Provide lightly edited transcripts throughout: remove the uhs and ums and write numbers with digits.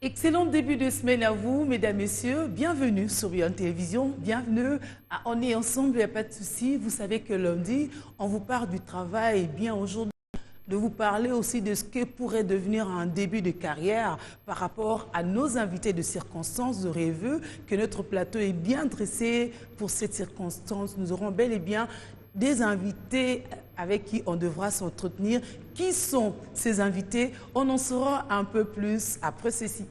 Excellent début de semaine à vous, mesdames, messieurs. Bienvenue sur Beyond Télévision. Bienvenue à On est ensemble, il n'y a pas de souci. Vous savez que lundi, on vous parle du travail. Et bien aujourd'hui, de vous parler aussi de ce que pourrait devenir un début de carrière par rapport à nos invités de circonstances de rêveux, que notre plateau est bien dressé pour cette circonstance. Nous aurons bel et bien des invités avec qui on devra s'entretenir. Qui sont ces invités? On en saura un peu plus après ceci.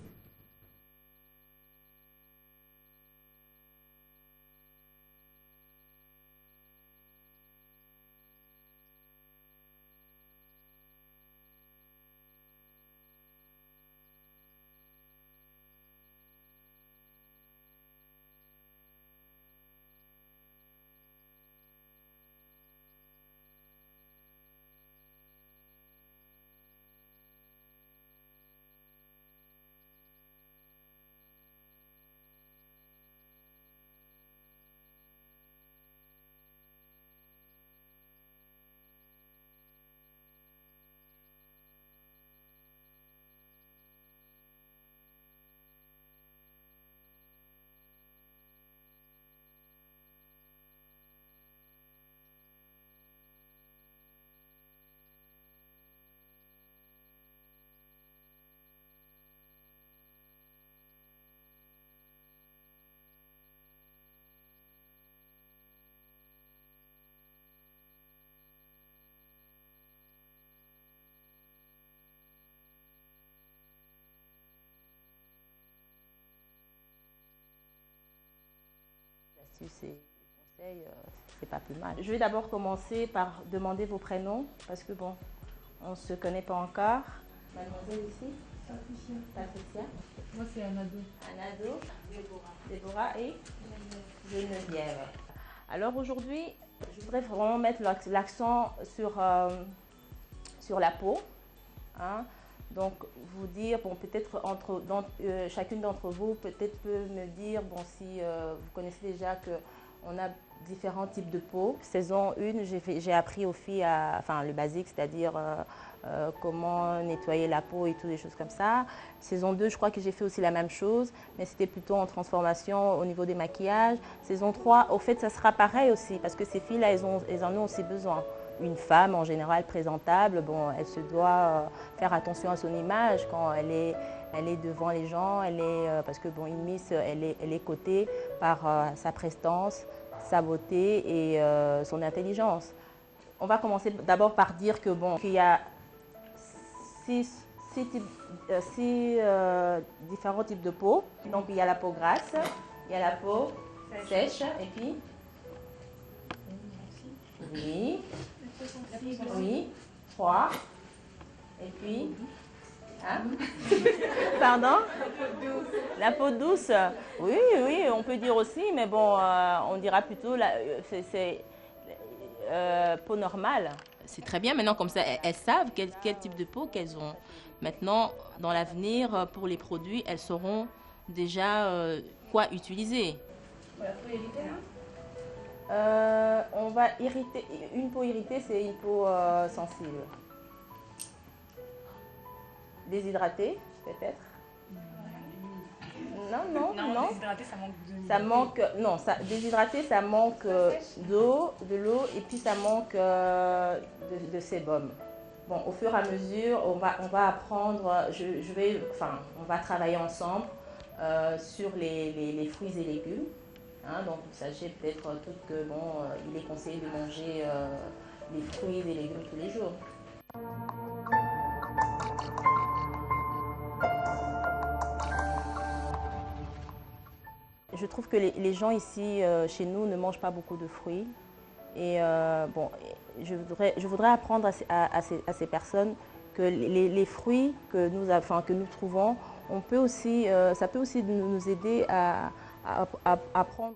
Astuces et conseils, c'est pas plus mal. Je vais d'abord commencer par demander vos prénoms, parce que bon, on ne se connaît pas encore. Mademoiselle ici? Patricia. Patricia. Moi, c'est Anado. Anado. Déborah et Geneviève. Alors aujourd'hui, je voudrais vraiment mettre l'accent sur la peau. Hein. Donc, vous dire, bon, peut-être chacune d'entre vous peut-être peut me dire, bon, si vous connaissez déjà qu'on a différents types de peau. Saison 1, j'ai appris aux filles enfin, le basique, c'est-à-dire comment nettoyer la peau et toutes des choses comme ça. Saison 2, je crois que j'ai fait aussi la même chose, mais c'était plutôt en transformation au niveau des maquillages. Saison 3, au fait, ça sera pareil aussi, parce que ces filles-là, elles en ont aussi besoin. Une femme, en général, présentable, bon, elle se doit faire attention à son image quand elle est devant les gens, parce que bon, une Miss, elle est cotée par sa prestance, sa beauté et son intelligence. On va commencer d'abord par dire que bon, qu'il y a six différents types de peau. Donc il y a la peau grasse, il y a la peau sèche et puis oui, froid. Et puis, hein? Pardon? La peau douce. Oui, oui, on peut dire aussi, mais bon, on dira plutôt c'est peau normale. C'est très bien maintenant, comme ça, elles savent quel type de peau qu'elles ont. Maintenant, dans l'avenir, pour les produits, elles sauront déjà quoi utiliser. Voilà, faut éviter, hein. On va irriter. Une peau irritée, c'est une peau sensible. Déshydratée, peut-être. Non. Déshydraté, ça manque de Ça manque. Non, déshydraté, ça manque de l'eau, et puis ça manque de sébum. Bon, au fur et à mesure, on va apprendre. On va travailler ensemble sur les fruits et légumes. Hein, donc, vous sachez peut-être toutes que bon, il est conseillé de manger les fruits et les légumes tous les jours. Je trouve que les gens ici, chez nous, ne mangent pas beaucoup de fruits. Et bon, je voudrais apprendre à ces personnes que les fruits que nous trouvons, ça peut aussi nous aider à prendre.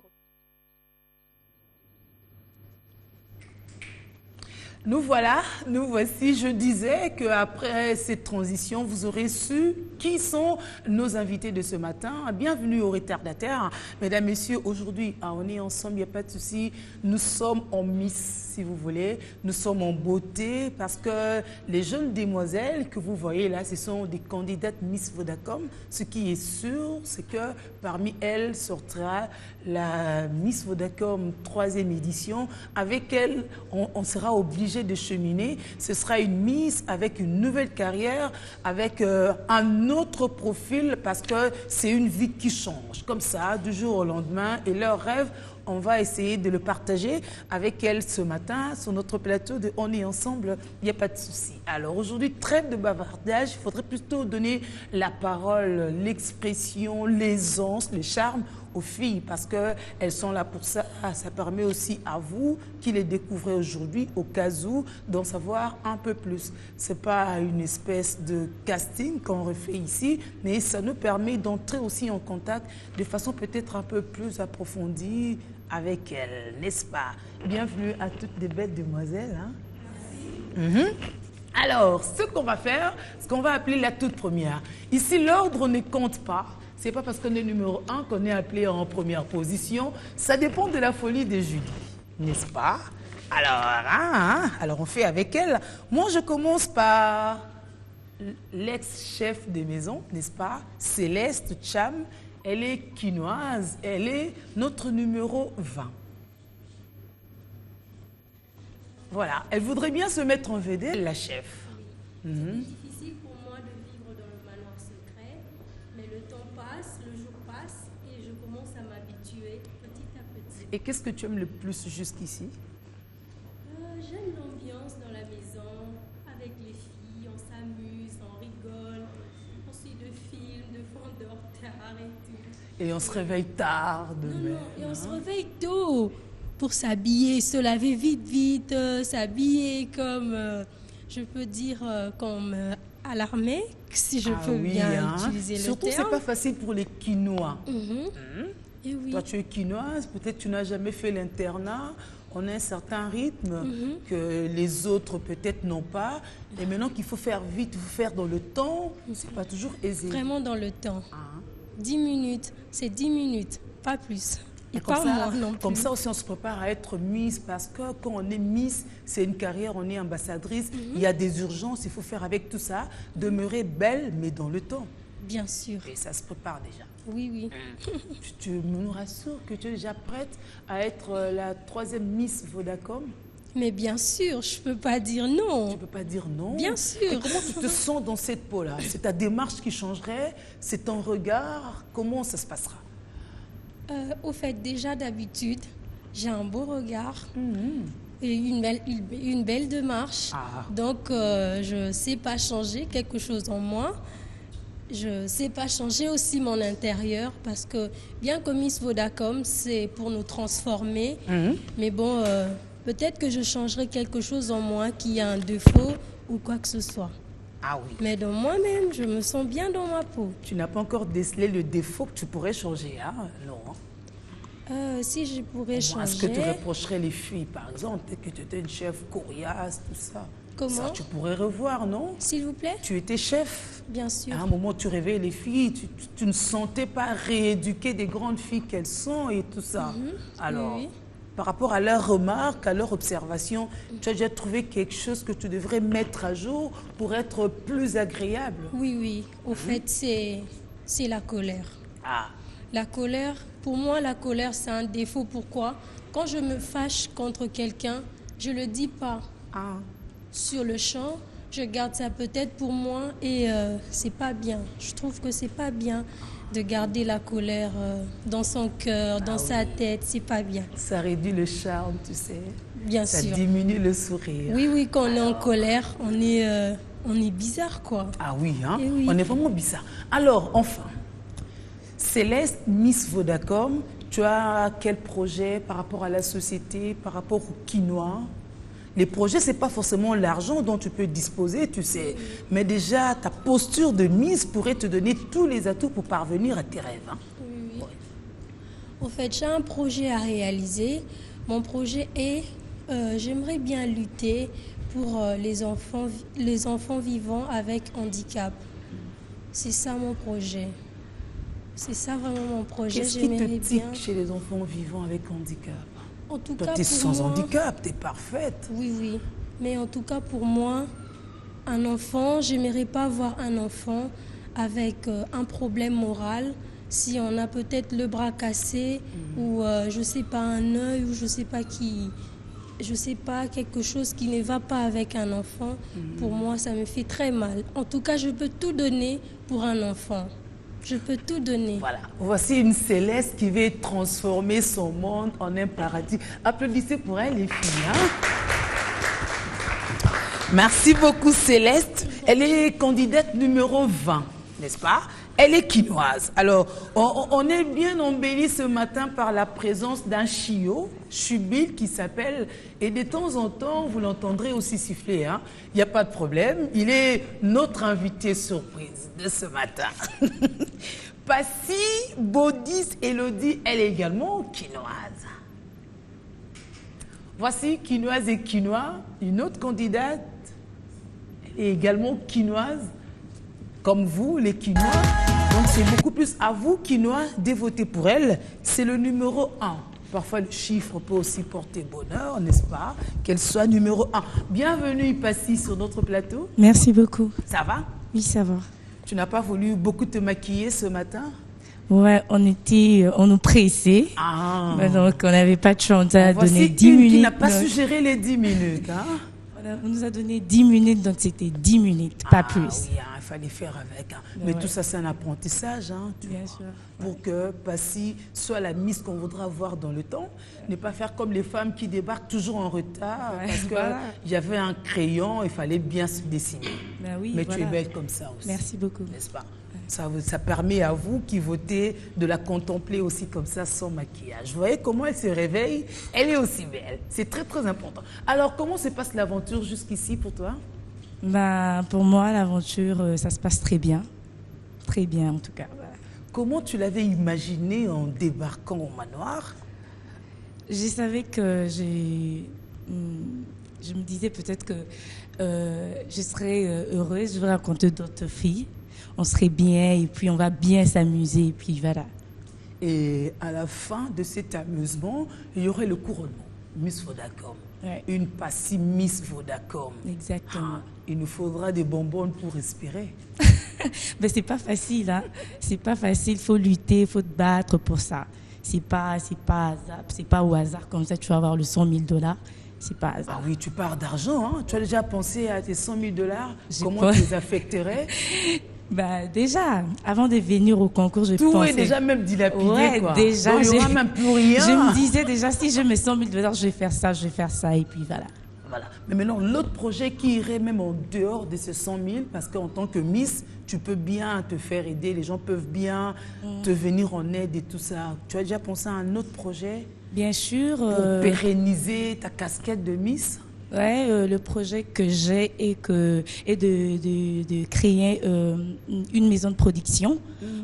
Nous voilà, nous voici. Je disais qu'après cette transition, vous aurez su qui sont nos invités de ce matin. Bienvenue aux retardataires. Mesdames, Messieurs, aujourd'hui, on est ensemble, il n'y a pas de souci. Nous sommes en Miss, si vous voulez. Nous sommes en beauté parce que les jeunes demoiselles que vous voyez là, ce sont des candidates Miss Vodacom. Ce qui est sûr, c'est que parmi elles sortira la Miss Vodacom 3e édition. Avec elle, on sera obligé de cheminer. Ce sera une Miss avec une nouvelle carrière, avec un autre profil parce que c'est une vie qui change comme ça du jour au lendemain et leur rêve, on va essayer de le partager avec elle ce matin sur notre plateau de On est ensemble, il n'y a pas de souci. Alors aujourd'hui, trêve de bavardage, il faudrait plutôt donner la parole, l'expression, l'aisance, le charme aux filles parce qu'elles sont là pour ça. Ça permet aussi à vous qui les découvrez aujourd'hui au cas où d'en savoir un peu plus. Ce n'est pas une espèce de casting qu'on refait ici, mais ça nous permet d'entrer aussi en contact de façon peut-être un peu plus approfondie avec elles, n'est-ce pas? Bienvenue à toutes les belles demoiselles. Hein? Alors, ce qu'on va faire, ce qu'on va appeler la toute première. Ici, l'ordre ne compte pas. Ce n'est pas parce qu'on est numéro 1 qu'on est appelé en première position. Ça dépend de la folie de Julie, n'est-ce pas? Alors, on fait avec elle. Moi, je commence par l'ex-chef de maison, n'est-ce pas? Céleste Cham. Elle est quinoise. Elle est notre numéro 20. Voilà. Elle voudrait bien se mettre en vedette, la chef. C'est difficile pour moi de vivre dans le manoir secret, mais le temps passe, le jour passe et je commence à m'habituer petit à petit. Et qu'est-ce que tu aimes le plus jusqu'ici? J'aime l'ambiance dans la maison, avec les filles, on s'amuse, on rigole, on suit de films, de fois on dort tard et tout. Et on se réveille tard demain. Non, et on se réveille tôt pour s'habiller, se laver vite, s'habiller comme, je peux dire, comme à l'armée, si je peux bien utiliser Surtout, le terme. c'est pas facile pour les quinois. Et oui. Toi, tu es quinoise, peut-être tu n'as jamais fait l'internat. On a un certain rythme que les autres peut-être n'ont pas. Et maintenant qu'il faut faire vite, il faut faire dans le temps, c'est pas toujours aisé. Vraiment dans le temps. 10 minutes, c'est 10 minutes, pas plus. Et comme pas ça, moins non plus. Comme ça aussi, on se prépare à être Miss parce que quand on est Miss, c'est une carrière, on est ambassadrice. Il y a des urgences, il faut faire avec tout ça, demeurer belle, mais dans le temps. Bien sûr. Et ça se prépare déjà. Oui, oui. Tu me rassures que tu es déjà prête à être la 3e Miss Vodacom? Mais bien sûr, je ne peux pas dire non. Tu ne peux pas dire non? Bien sûr. Et comment tu te sens dans cette peau-là? C'est ta démarche qui changerait? C'est ton regard? Comment ça se passera? Au fait, déjà d'habitude, j'ai un beau regard et une belle démarche. Donc, je ne sais pas changer quelque chose en moi. Je ne sais pas changer aussi mon intérieur parce que bien que Miss Vodacom, c'est pour nous transformer. Mais bon, peut-être que je changerai quelque chose en moi qui a un défaut ou quoi que ce soit. Ah oui. Mais dans moi-même, je me sens bien dans ma peau. Tu n'as pas encore décelé le défaut que tu pourrais changer, hein? Non. Si je pourrais changer... Est-ce que tu reprocherais les filles, par exemple, que tu étais une chef coriace, tout ça? Comment? Ça, tu pourrais revoir, non? S'il vous plaît? Tu étais chef. Bien sûr. À un moment, tu réveilles les filles, tu ne sentais pas rééduquer des grandes filles qu'elles sont et tout ça. Alors, oui. Par rapport à leurs remarques, à leurs observations, tu as déjà trouvé quelque chose que tu devrais mettre à jour pour être plus agréable? Oui, oui. Au fait, c'est la colère. La colère, pour moi, la colère, c'est un défaut. Pourquoi? Quand je me fâche contre quelqu'un, je ne le dis pas sur le champ. Je garde ça peut-être pour moi et c'est pas bien. Je trouve que c'est pas bien de garder la colère dans son cœur, dans sa tête. C'est pas bien. Ça réduit le charme, tu sais. Bien sûr. Ça sûr. diminue le sourire. Oui, oui, quand on est en colère, on est bizarre, quoi. Ah oui, hein? Oui. On est vraiment bizarre. Alors, enfin, Céleste, Miss Vodacom, tu as quel projet par rapport à la société, par rapport au quinoa? Les projets, ce n'est pas forcément l'argent dont tu peux disposer, tu sais. Mais déjà, ta posture de Miss pourrait te donner tous les atouts pour parvenir à tes rêves. Hein? Oui. Au fait, j'ai un projet à réaliser. Mon projet est, j'aimerais bien lutter pour les enfants vivant avec handicap. C'est ça mon projet. C'est ça vraiment mon projet. Qu'est-ce qui te J'aimerais tique bien. chez les enfants vivant avec handicap? En tout Toi, cas, tu es pour sans moi, handicap, tu es parfaite. Oui, oui. Mais en tout cas, pour moi, un enfant, j'aimerais pas avoir un enfant avec un problème moral. Si on a peut-être le bras cassé ou je sais pas un œil ou je sais pas quelque chose qui ne va pas avec un enfant, pour moi ça me fait très mal. En tout cas, je peux tout donner pour un enfant. Je peux tout donner. Voilà, voici une Céleste qui veut transformer son monde en un paradis. Applaudissez pour elle, les filles. Hein? Merci beaucoup, Céleste. Elle est candidate numéro 20, n'est-ce pas? Elle est quinoise. Alors, on est bien embelli ce matin par la présence d'un chiot, Chubile, qui s'appelle, et de temps en temps, vous l'entendrez aussi siffler. Hein? Il n'y a pas de problème. Il est notre invité surprise de ce matin. Passy, Baudis, Elodie, elle est également quinoise. Voici quinoise et quinois, une autre candidate, elle est également quinoise. Comme vous, les quinois. Donc, c'est beaucoup plus à vous, quinois, de voter pour elle. C'est le numéro 1. Parfois, le chiffre peut aussi porter bonheur, n'est-ce pas? Qu'elle soit numéro 1. Bienvenue, Passy, sur notre plateau. Merci beaucoup. Ça va? Oui, ça va. Tu n'as pas voulu beaucoup te maquiller ce matin? Ouais, on nous pressait. Ah. Donc, on n'avait pas de chance à Voici donner 10 une minutes. qui n'a pas donc, su gérer les 10 minutes. Hein? on nous a donné 10 minutes, donc c'était 10 minutes, pas plus. Oui, hein, il fallait faire avec. Hein. Mais ouais. tout ça, c'est un apprentissage. Hein, Bien sûr. Pour que Passy soit la Miss qu'on voudra voir dans le temps. Ne pas faire comme les femmes qui débarquent toujours en retard parce qu'il voilà. y avait un crayon, il fallait bien se dessiner. Ben oui, Mais voilà. tu es belle comme ça aussi. Merci beaucoup. N'est-ce pas? Ça permet à vous qui votez de la contempler aussi comme ça, sans maquillage. Vous voyez comment elle se réveille? Elle est aussi belle. C'est très, très important. Alors, comment se passe l'aventure jusqu'ici pour toi? Ben, pour moi, l'aventure, ça se passe très bien. Très bien, en tout cas. Voilà. Comment tu l'avais imaginé en débarquant au manoir? Je savais que je me disais peut-être que je serais heureuse, je vais rencontrer d'autres filles. On serait bien et puis on va bien s'amuser et puis voilà. Et à la fin de cet amusement, il y aurait le couronnement, Miss Vodacom. Ouais. Une Passy Miss Vodacom. Exactement. Il nous faudra des bonbons pour respirer. Mais c'est pas facile, hein. C'est pas facile, il faut lutter, il faut te battre pour ça. C'est pas au hasard comme ça tu vas avoir le 100 000 $. C'est pas hasard. Ah oui, tu parles d'argent, hein? Tu as déjà pensé à tes 100 000 $? J'ai Comment pas- tu les affecterais? Bah, déjà, avant de venir au concours, je Tout pensais... est déjà même dilapidé, Ouais, quoi. déjà, Donc, il n'y aura même plus rien. Je me disais déjà, si je mets 100 000 $, je vais faire ça, et puis voilà. Voilà. Mais maintenant, l'autre projet qui irait même en dehors de ces 100 000, parce qu'en tant que Miss, tu peux bien te faire aider, les gens peuvent bien te venir en aide et tout ça. Tu as déjà pensé à un autre projet Bien sûr... pour pérenniser ta casquette de Miss? Ouais, le projet que j'ai est de créer une maison de production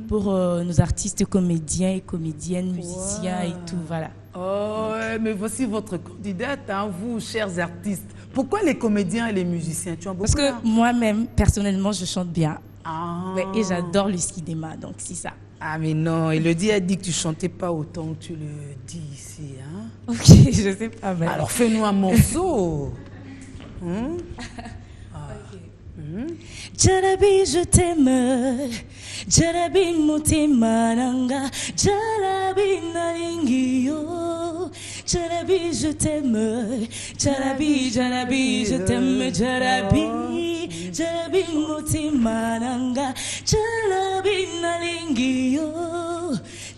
pour nos artistes comédiens et comédiennes, musiciens et tout, voilà. Oh, ouais, mais voici votre candidate, hein, vous, chers artistes. Pourquoi les comédiens et les musiciens? Tu as beaucoup Parce que là? moi-même, personnellement, je chante bien. Ah. Ouais, et j'adore le cinéma, donc c'est ça. Ah, mais non, Elodie a dit que tu chantais pas autant que tu le dis ici. Hein? Ok, je sais pas. Mais... Alors fais-nous un morceau. Hein? Jarabi, je t'aime. Jarabi, mutima nanga. Jarabi, nalingi yo. Jarabi, je t'aime. Jarabi, jarabi, je t'aime. Jarabi, jarabi, mutima nanga. Jarabi, nalingi yo.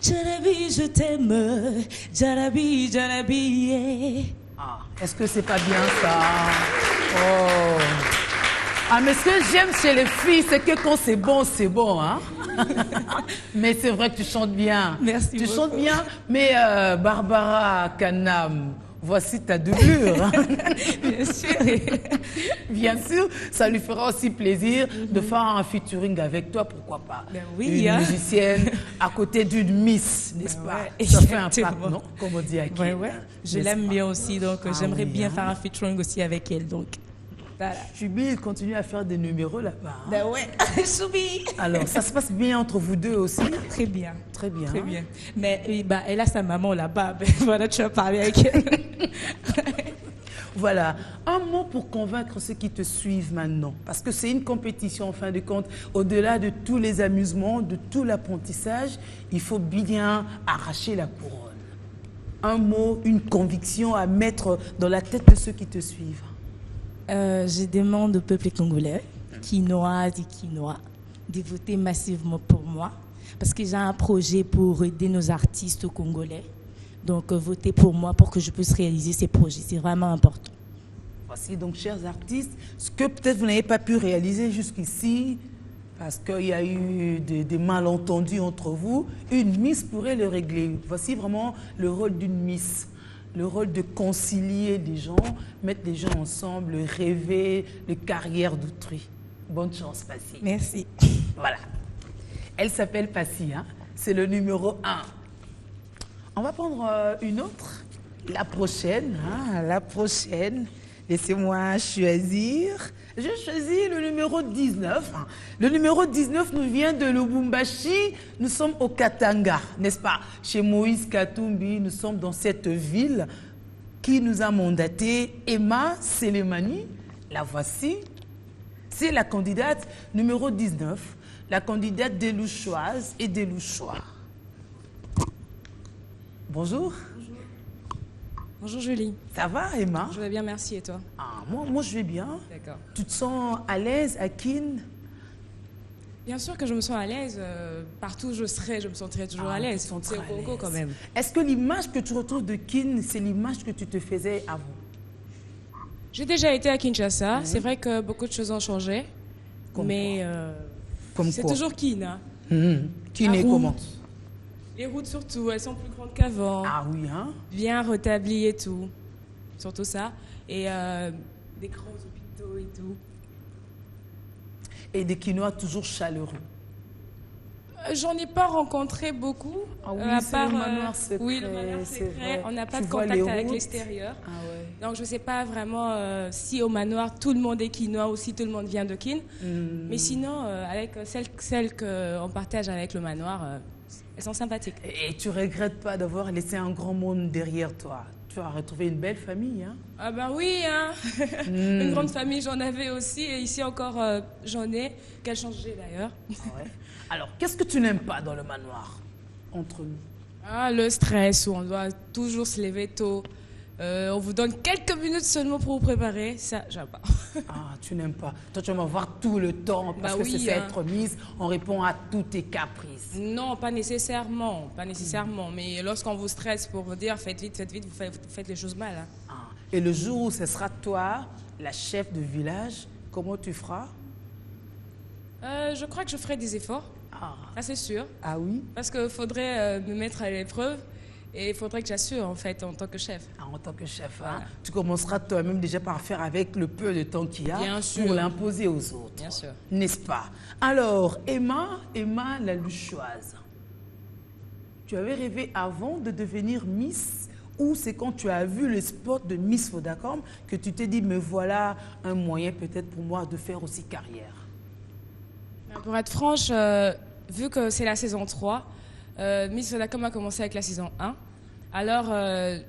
Jarabi, je t'aime. Jarabi, jarabi, yeah. Ah, est-ce que c'est pas bien ça? Oh. Ah, mais ce que j'aime chez les filles, c'est que quand c'est bon, hein? Mais c'est vrai que tu chantes bien. Merci Tu beaucoup. chantes bien, mais Barbara Kanam, voici ta doublure. Bien sûr. Bien sûr, ça lui fera aussi plaisir de faire un featuring avec toi, pourquoi pas? Ben oui, une hein. musicienne à côté d'une Miss, n'est-ce pas? ouais, Ça fait un exactement. pacte, non? Comme on dit à qui? Ouais. Je l'aime bien aussi, donc Ah j'aimerais oui, bien hein. faire un featuring aussi avec elle. Donc. Voilà. Choubi, il continue à faire des numéros là-bas. Hein? Ben ouais, Choubi. Alors, ça se passe bien entre vous deux aussi? Très bien. Très bien. Très bien. Mais bah, elle a sa maman là-bas. Ben, voilà, tu vas parler avec elle. Voilà, un mot pour convaincre ceux qui te suivent maintenant. Parce que c'est une compétition en fin de compte. Au-delà de tous les amusements, de tout l'apprentissage, il faut bien arracher la couronne. Un mot, une conviction à mettre dans la tête de ceux qui te suivent. Je demande au peuple congolais, quinoise et quinois, de voter massivement pour moi. Parce que j'ai un projet pour aider nos artistes congolais. Donc, votez pour moi pour que je puisse réaliser ces projets. C'est vraiment important. Voici donc, chers artistes, ce que peut-être vous n'avez pas pu réaliser jusqu'ici, parce qu'il y a eu des malentendus entre vous, une Miss pourrait le régler. Voici vraiment le rôle d'une Miss. Le rôle de concilier les gens, mettre les gens ensemble, rêver de carrière d'autrui. Bonne chance, Passy. Merci. Voilà. Elle s'appelle Passy, hein? C'est le numéro 1. On va prendre une autre, la prochaine. Hein, la prochaine. Laissez-moi choisir. Je choisis le numéro 19. Le numéro 19 nous vient de Lubumbashi. Nous sommes au Katanga, n'est-ce pas? Chez Moïse Katumbi, nous sommes dans cette ville qui nous a mandaté. Emma Selemani, la voici. C'est la candidate numéro 19, la candidate des Louchoises et des Louchois. Bonjour. Bonjour. Bonjour Julie. Ça va, Emma? Je vais bien, merci. Et toi? Moi, je vais bien. D'accord. Tu te sens à l'aise à Kin? Bien sûr que je me sens à l'aise. Partout où je serai, je me sentirai toujours à l'aise. C'est au Congo quand même. Est-ce que l'image que tu retrouves de Kin, c'est l'image que tu te faisais avant? J'ai déjà été à Kinshasa. C'est vrai que beaucoup de choses ont changé. Comme mais c'est toujours Kin. Hein. Kin est comment? Les routes surtout, elles sont plus grandes qu'avant. Ah oui, hein? Bien rétablies et tout. Surtout ça. Et des grands hôpitaux et tout. Et des Quinois toujours chaleureux. J'en ai pas rencontré beaucoup. Ah oui, à c'est part, le manoir secret. Oui, le manoir secret. On n'a pas de vois contact les avec routes. l'extérieur. Ah ouais. Donc je ne sais pas vraiment si au manoir tout le monde est quinois ou si tout le monde vient de Kin. Mais sinon, avec celles qu'on partage avec le manoir, elles sont sympathiques. Et tu regrettes pas d'avoir laissé un grand monde derrière toi? Tu as retrouvé une belle famille, hein? Ah ben oui, hein. Une grande famille, j'en avais aussi. Et ici encore, j'en ai. Qu'elle changé d'ailleurs. Ah ouais. Alors, qu'est-ce que tu n'aimes pas dans le manoir, entre nous? Ah, le stress, où on doit toujours se lever tôt. On vous donne quelques minutes seulement pour vous préparer. Ça, j'aime pas. Ah, tu n'aimes pas. Toi, tu vas avoir tout le temps parce Bah que oui, c'est ça, hein. être mise. On répond à tous tes caprices. Non, pas nécessairement. Pas nécessairement. Mais lorsqu'on vous stresse pour vous dire faites vite, vous faites les choses mal. Hein. Ah. Et le jour où ce sera toi, la chef de village, comment tu feras? Je crois que je ferai des efforts. Ah, Ça, c'est sûr. ah oui? Parce qu'il faudrait me mettre à l'épreuve. Et il faudrait que j'assure, en fait, en tant que chef. Ah, en tant que chef, Voilà. hein, tu commenceras toi-même déjà par faire avec le peu de temps qu'il y a Bien sûr. pour l'imposer aux autres. Bien sûr. N'est-ce pas? Alors, Emma la Louchoise, tu avais rêvé avant de devenir Miss ou c'est quand tu as vu le spot de Miss Vodacom que tu t'es dit, me voilà un moyen peut-être pour moi de faire aussi carrière? Pour être franche, vu que c'est la saison 3, Miss Vodacom a commencé avec la saison 1. Alors,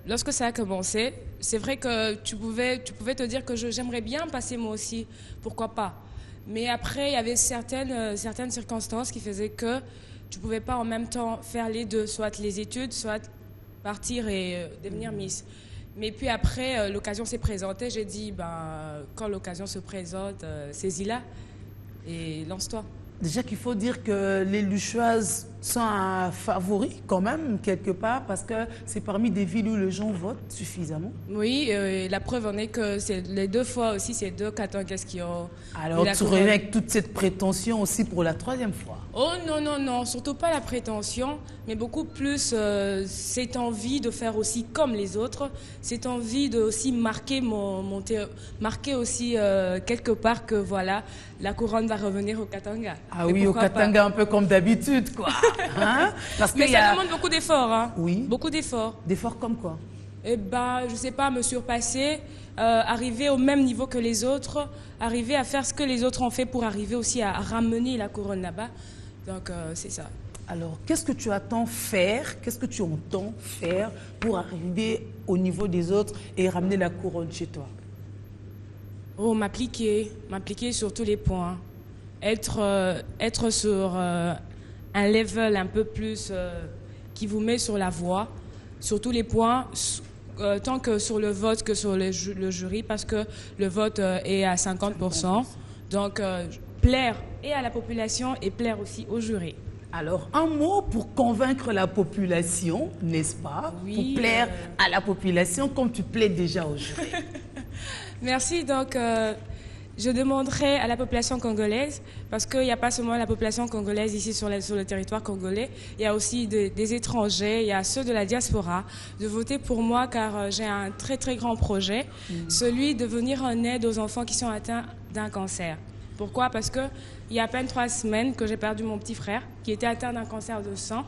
lorsque ça a commencé, c'est vrai que tu pouvais te dire que j'aimerais bien passer moi aussi, pourquoi pas. Mais après, il y avait certaines circonstances qui faisaient que tu ne pouvais pas en même temps faire les deux, soit les études, soit partir et devenir Miss. Mais puis après, l'occasion s'est présentée. J'ai dit, quand l'occasion se présente, saisis-la et lance-toi. Déjà qu'il faut dire que les Louchoises sont un favori quand même, quelque part, parce que c'est parmi des villes où les gens votent suffisamment. Oui, la preuve en est que les deux fois aussi, c'est deux Katangas qui ont... Alors eu la tu couronne. reviens avec toute cette prétention aussi pour la troisième fois. Oh non, non, non, surtout pas la prétention, mais beaucoup plus cette envie de faire aussi comme les autres, cette envie de aussi marquer marquer aussi quelque part que voilà, la couronne va revenir au Katanga. Ah Mais oui, au pourquoi Katanga, un peu comme d'habitude, quoi. Hein? Parce pas. Mais qu'il y ça a demande beaucoup d'efforts, hein. Oui. Beaucoup d'efforts. D'efforts comme quoi? eh ben, je ne sais pas, me surpasser, arriver au même niveau que les autres, arriver à faire ce que les autres ont fait pour arriver aussi à ramener la couronne là-bas. Donc, c'est ça. Alors, qu'est-ce que tu attends faire, qu'est-ce que tu entends faire pour arriver au niveau des autres et ramener la couronne chez toi? Oh, m'appliquer sur tous les points. Être sur un level un peu plus qui vous met sur la voie, sur tous les points, tant que sur le vote que sur le jury, parce que le vote est à 50%. Donc, plaire et à la population et plaire aussi au jury. Alors, un mot pour convaincre la population, n'est-ce pas? Oui, pour plaire à la population comme tu plais déjà au jury. Merci. Donc, je demanderai à la population congolaise, parce qu'il n'y a pas seulement la population congolaise ici sur le territoire congolais, il y a aussi des étrangers, il y a ceux de la diaspora, de voter pour moi car j'ai un très très grand projet, celui de venir en aide aux enfants qui sont atteints d'un cancer. Pourquoi? Parce qu'il y a à peine 3 semaines que j'ai perdu mon petit frère qui était atteint d'un cancer de sang.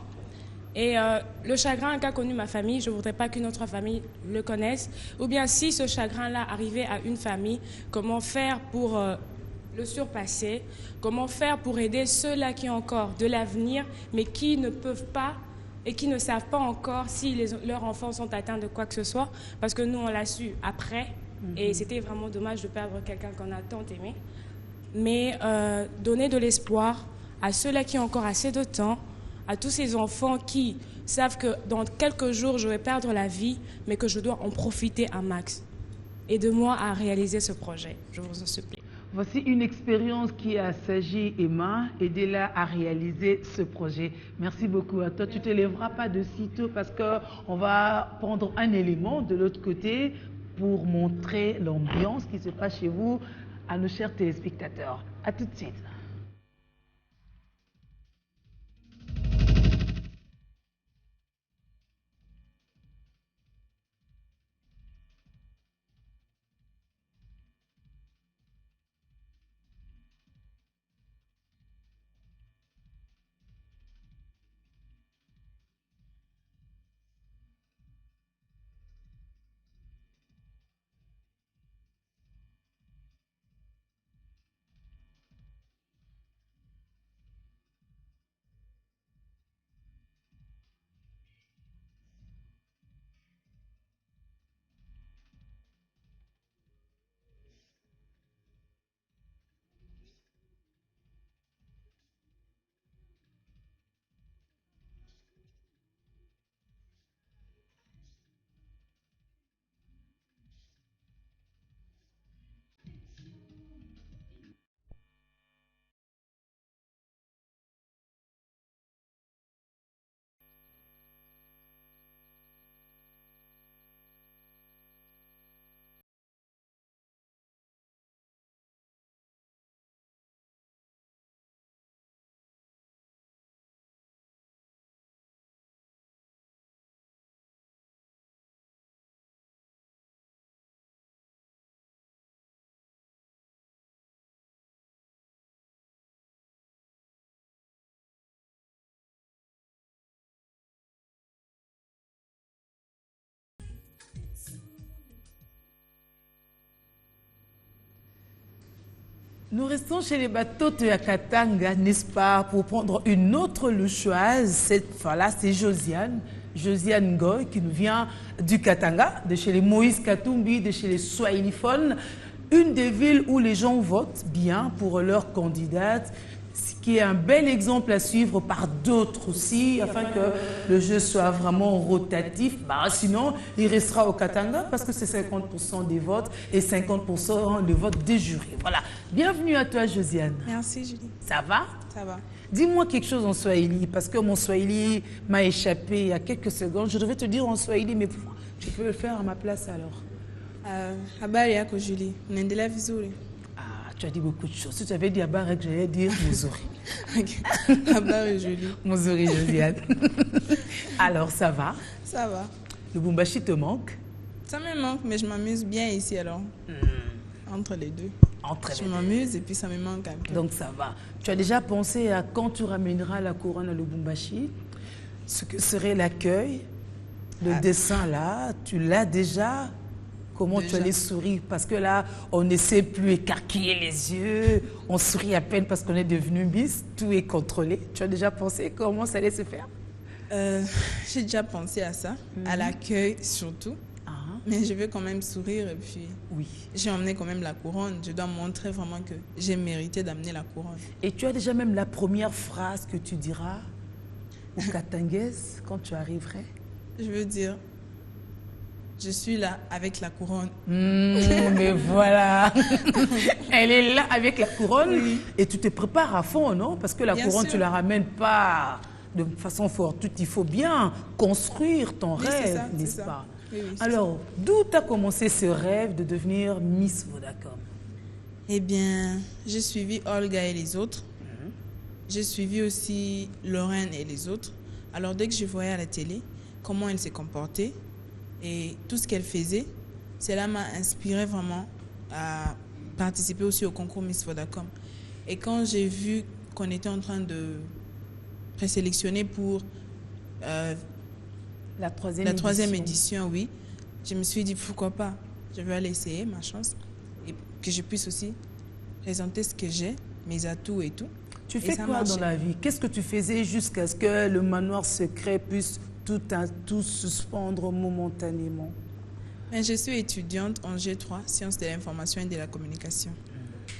Et le chagrin qu'a connu ma famille, je ne voudrais pas qu'une autre famille le connaisse. Ou bien si ce chagrin-là arrivait à une famille, comment faire pour le surpasser? Comment faire pour aider ceux-là qui ont encore de l'avenir, mais qui ne peuvent pas et qui ne savent pas encore si leurs enfants sont atteints de quoi que ce soit? Parce que nous, on l'a su après. Et c'était vraiment dommage de perdre quelqu'un qu'on a tant aimé. Mais donner de l'espoir à ceux-là qui ont encore assez de temps, à tous ces enfants qui savent que dans quelques jours, je vais perdre la vie, mais que je dois en profiter un max. Aide-moi à réaliser ce projet, je vous en supplie. Voici une expérience qui a assagi Emma, aidez-la à réaliser ce projet. Merci beaucoup à toi. Tu ne te lèveras pas de sitôt parce qu'on va prendre un élément de l'autre côté pour montrer l'ambiance qui se passe chez vous à nos chers téléspectateurs. À tout de suite. Nous restons chez les bateaux de Katanga, n'est-ce pas, pour prendre une autre louchoise. Cette fois-là, c'est Josiane Goy, qui nous vient du Katanga, de chez les Moïse Katumbi, de chez les Swahiliphones, une des villes où les gens votent bien pour leur candidate, ce qui est un bel exemple à suivre par d'autres aussi, afin que le jeu soit vraiment rotatif. Sinon, il restera au Katanga parce que c'est 50% des votes et 50% le vote des jurys. Voilà. Bienvenue à toi, Josiane. Merci, Julie. Ça va? Ça va. Dis-moi quelque chose en Swahili, parce que mon Swahili m'a échappé il y a quelques secondes. Je devais te dire en Swahili, mais tu peux le faire à ma place alors. Habari yako, Julie. Unaendelea vizuri? Tu as dit beaucoup de choses. Si tu avais dit Abarek, j'allais dire Mouzori. Habari, Julie. Mouzori, Josiane. Alors, ça va? Ça va. Le Bumbashi te manque? Ça me manque, mais je m'amuse bien ici alors. Entre les deux. Je m'amuse et puis ça me manque un peu. Donc ça va. Tu as déjà pensé à quand tu ramèneras la couronne à Lubumbashi, ce que serait l'accueil Le dessin, là, tu l'as déjà? Comment tu allais sourire? Parce que là, on ne sait plus écarquiller les yeux, on sourit à peine parce qu'on est devenu Miss, tout est contrôlé. Tu as déjà pensé comment ça allait se faire? J'ai déjà pensé à ça, à l'accueil surtout. Mais je vais quand même sourire et puis j'ai emmené quand même la couronne. Je dois montrer vraiment que j'ai mérité d'amener la couronne. Et tu as déjà même la première phrase que tu diras au Katanguès quand tu arriverais? Je veux dire, je suis là avec la couronne. Mais voilà, elle est là avec la couronne et tu te prépares à fond, non? Parce que la couronne, tu ne la ramènes pas de façon fortuite. Il faut bien construire ton rêve, n'est-ce pas? Oui, alors, d'où t'as commencé ce rêve de devenir Miss Vodacom? Eh bien, j'ai suivi Olga et les autres. J'ai suivi aussi Lorraine et les autres. Alors, dès que je voyais à la télé comment elle s'est comportée et tout ce qu'elle faisait, cela m'a inspiré vraiment à participer aussi au concours Miss Vodacom. Et quand j'ai vu qu'on était en train de présélectionner pour la troisième édition, oui. Je me suis dit, pourquoi pas? Je vais aller essayer ma chance et que je puisse aussi présenter ce que j'ai, mes atouts et tout. Tu fais quoi dans la vie? Qu'est-ce que tu faisais jusqu'à ce que le manoir secret puisse tout suspendre momentanément? Je suis étudiante en G3, sciences de l'information et de la communication.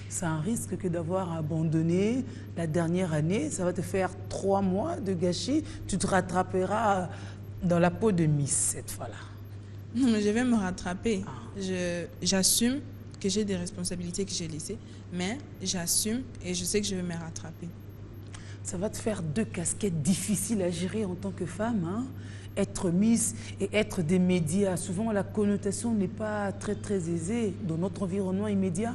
C'est un risque que d'avoir abandonné la dernière année. Ça va te faire 3 mois de gâchis. Tu te rattraperas dans la peau de Miss cette fois-là. Non, mais je vais me rattraper. J'assume que j'ai des responsabilités que j'ai laissées, mais j'assume et je sais que je vais me rattraper. Ça va te faire 2 casquettes difficiles à gérer en tant que femme, hein? Être Miss et être des médias. Souvent, la connotation n'est pas très, très aisée dans notre environnement immédiat.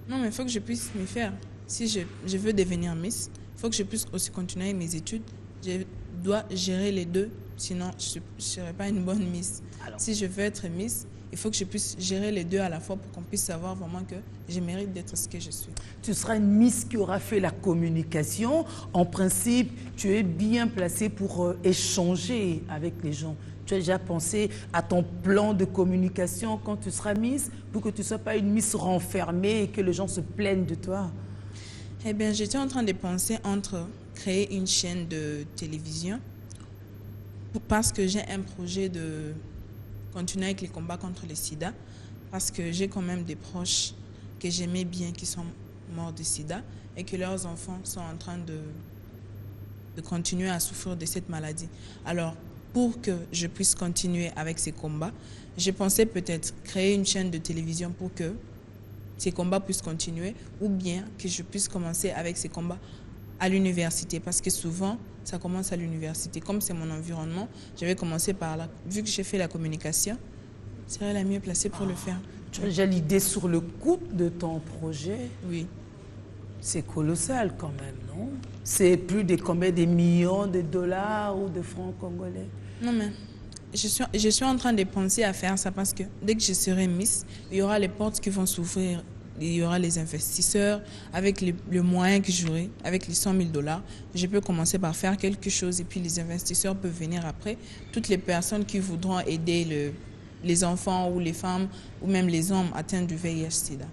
Non, mais il faut que je puisse m'y faire. Si je veux devenir Miss, il faut que je puisse aussi continuer mes études. Je dois gérer les deux, sinon je ne serai pas une bonne Miss. Alors, si je veux être Miss, il faut que je puisse gérer les deux à la fois pour qu'on puisse savoir vraiment que je mérite d'être ce que je suis. Tu seras une Miss qui aura fait la communication. En principe, tu es bien placée pour échanger avec les gens. Tu as déjà pensé à ton plan de communication quand tu seras Miss pour que tu ne sois pas une Miss renfermée et que les gens se plaignent de toi? Eh bien, j'étais en train de penser entre créer une chaîne de télévision parce que j'ai un projet de continuer avec les combats contre le sida, parce que j'ai quand même des proches que j'aimais bien qui sont morts de sida et que leurs enfants sont en train de continuer à souffrir de cette maladie. Alors, pour que je puisse continuer avec ces combats, j'ai pensé peut-être créer une chaîne de télévision pour que ces combats puissent continuer, ou bien que je puisse commencer avec ces combats à l'université, parce que souvent, ça commence à l'université. Comme c'est mon environnement, je vais commencer par là. Vu que j'ai fait la communication, c'est la mieux placée pour le faire. Tu as déjà l'idée sur le coût de ton projet? Oui. C'est colossal quand même, non? C'est plus de combien des millions de dollars ou de francs congolais? Non, mais je suis en train de penser à faire ça parce que dès que je serai Miss, il y aura les portes qui vont s'ouvrir. Il y aura les investisseurs. Avec le moyen que j'aurai, avec les 100 000 $, je peux commencer par faire quelque chose et puis les investisseurs peuvent venir après. Toutes les personnes qui voudront aider les enfants ou les femmes ou même les hommes atteints du VIH-Sida.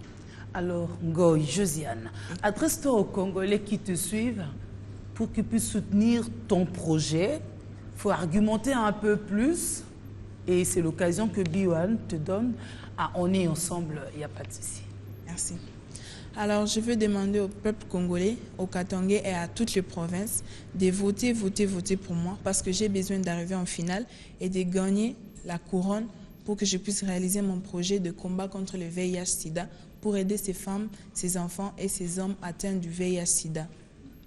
Alors, Ngoy, Josiane, adresse-toi aux Congolais qui te suivent pour qu'ils puissent soutenir ton projet. Il faut argumenter un peu plus et c'est l'occasion que Biwan te donne. On est ensemble, il n'y a pas de souci. Merci. Alors, je veux demander au peuple congolais, au Katangais et à toutes les provinces de voter pour moi parce que j'ai besoin d'arriver en finale et de gagner la couronne pour que je puisse réaliser mon projet de combat contre le VIH-Sida pour aider ces femmes, ces enfants et ces hommes atteints du VIH-Sida.